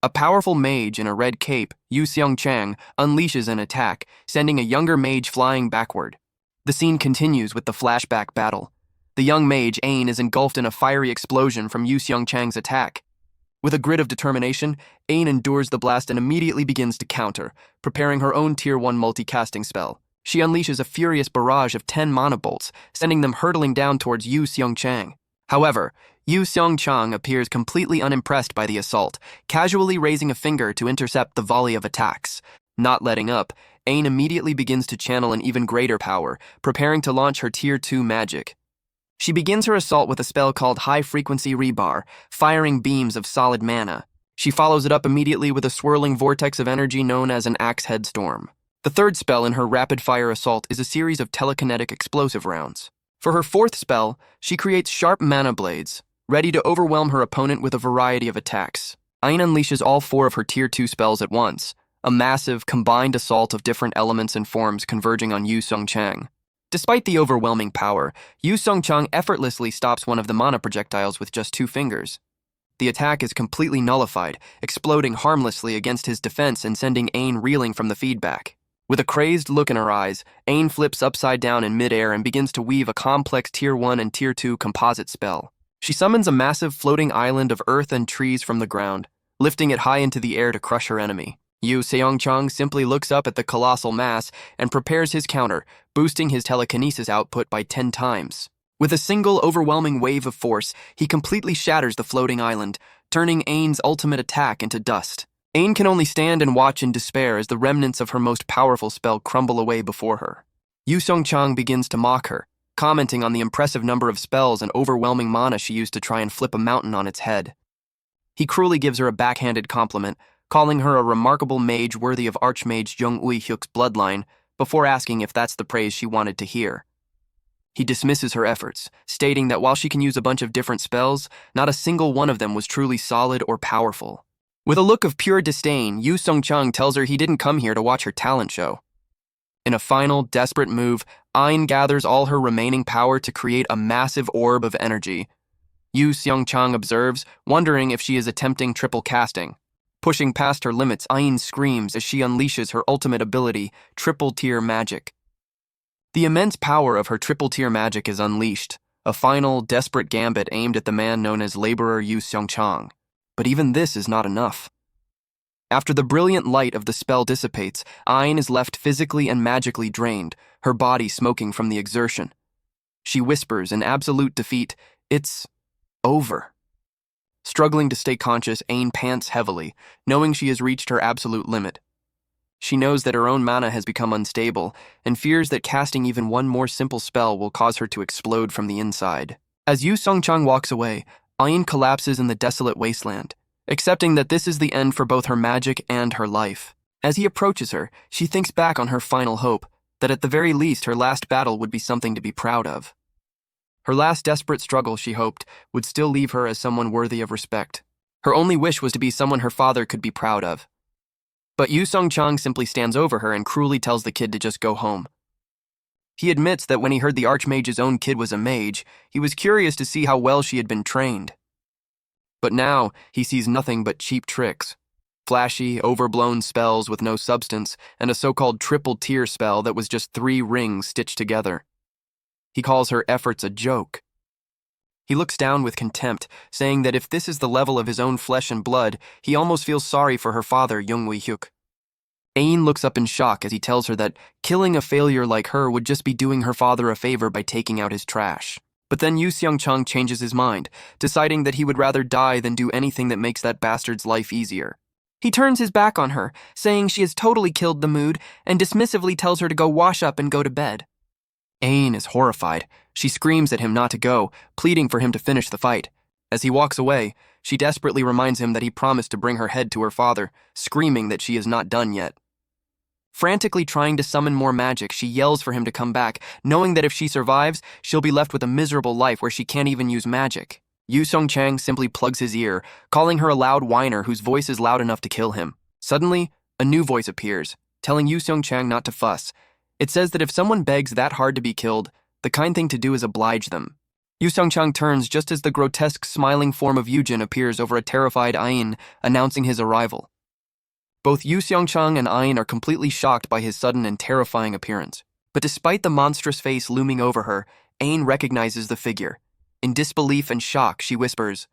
Speaker 1: A powerful mage in a red cape, Yu Seong-chang, unleashes an attack, sending a younger mage flying backward. The scene continues with the flashback battle. The young mage, Ain, is engulfed in a fiery explosion from Yu Seong-chang's attack. With a grit of determination, Ain endures the blast and immediately begins to counter, preparing her own Tier 1 multicasting spell. She unleashes a furious barrage of 10 mana bolts, sending them hurtling down towards Yu Seong-chang. However, Yu Seong-chang appears completely unimpressed by the assault, casually raising a finger to intercept the volley of attacks. Not letting up, Ain immediately begins to channel an even greater power, preparing to launch her Tier 2 magic. She begins her assault with a spell called High Frequency Rebar, firing beams of solid mana. She follows it up immediately with a swirling vortex of energy known as an Axe Head Storm. The third spell in her rapid-fire assault is a series of telekinetic explosive rounds. For her fourth spell, she creates sharp mana blades, ready to overwhelm her opponent with a variety of attacks. Ain unleashes all 4 of her Tier 2 spells at once, a massive, combined assault of different elements and forms converging on Yu Seong-chang. Despite the overwhelming power, Yu Seong-chang effortlessly stops one of the mana projectiles with just 2 fingers. The attack is completely nullified, exploding harmlessly against his defense and sending Ain reeling from the feedback. With a crazed look in her eyes, Ain flips upside down in midair and begins to weave a complex Tier 1 and Tier 2 composite spell. She summons a massive floating island of earth and trees from the ground, lifting it high into the air to crush her enemy. Yu Seongchang simply looks up at the colossal mass and prepares his counter, boosting his telekinesis output by 10 times. With a single overwhelming wave of force, he completely shatters the floating island, turning Ain's ultimate attack into dust. Ain can only stand and watch in despair as the remnants of her most powerful spell crumble away before her. Yu Seongchang begins to mock her, commenting on the impressive number of spells and overwhelming mana she used to try and flip a mountain on its head. He cruelly gives her a backhanded compliment, calling her a remarkable mage worthy of Archmage Jung Ui-hyuk's bloodline, before asking if that's the praise she wanted to hear. He dismisses her efforts, stating that while she can use a bunch of different spells, not a single one of them was truly solid or powerful. With a look of pure disdain, Yu Seongchang tells her he didn't come here to watch her talent show. In a final, desperate move, Ain gathers all her remaining power to create a massive orb of energy. Yu Seongchang observes, wondering if she is attempting triple casting. Pushing past her limits, Ain screams as she unleashes her ultimate ability, triple-tier magic. The immense power of her triple-tier magic is unleashed, a final, desperate gambit aimed at the man known as Laborer Yu Seongchang. But even this is not enough. After the brilliant light of the spell dissipates, Ain is left physically and magically drained, her body smoking from the exertion. She whispers in absolute defeat, "It's over." Struggling to stay conscious, Ain pants heavily, knowing she has reached her absolute limit. She knows that her own mana has become unstable, and fears that casting even one more simple spell will cause her to explode from the inside. As Yu Seongchang walks away, Ain collapses in the desolate wasteland, accepting that this is the end for both her magic and her life. As he approaches her, she thinks back on her final hope, that at the very least her last battle would be something to be proud of. Her last desperate struggle, she hoped, would still leave her as someone worthy of respect. Her only wish was to be someone her father could be proud of. But Yu Seongchang simply stands over her and cruelly tells the kid to just go home. He admits that when he heard the Archmage's own kid was a mage, he was curious to see how well she had been trained. But now, he sees nothing but cheap tricks. Flashy, overblown spells with no substance, and a so-called triple-tier spell that was just 3 rings stitched together. He calls her efforts a joke. He looks down with contempt, saying that if this is the level of his own flesh and blood, he almost feels sorry for her father, Jung Ui-hyuk. Ain looks up in shock as he tells her that killing a failure like her would just be doing her father a favor by taking out his trash. But then Yu Seongchang changes his mind, deciding that he would rather die than do anything that makes that bastard's life easier. He turns his back on her, saying she has totally killed the mood, and dismissively tells her to go wash up and go to bed. Ain is horrified. She screams at him not to go, pleading for him to finish the fight. As he walks away, she desperately reminds him that he promised to bring her head to her father, screaming that she is not done yet. Frantically trying to summon more magic, she yells for him to come back, knowing that if she survives, she'll be left with a miserable life where she can't even use magic. Yu Seongchang simply plugs his ear, calling her a loud whiner whose voice is loud enough to kill him. Suddenly, a new voice appears, telling Yu Seongchang not to fuss. It says that if someone begs that hard to be killed, the kind thing to do is oblige them. Yu Seongchang turns just as the grotesque smiling form of Yujin appears over a terrified Ain, announcing his arrival. Both Yu Seongchang and Ain are completely shocked by his sudden and terrifying appearance. But despite the monstrous face looming over her, Ain recognizes the figure. In disbelief and shock, she whispers,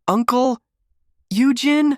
Speaker 1: "Uncle? Yujin?"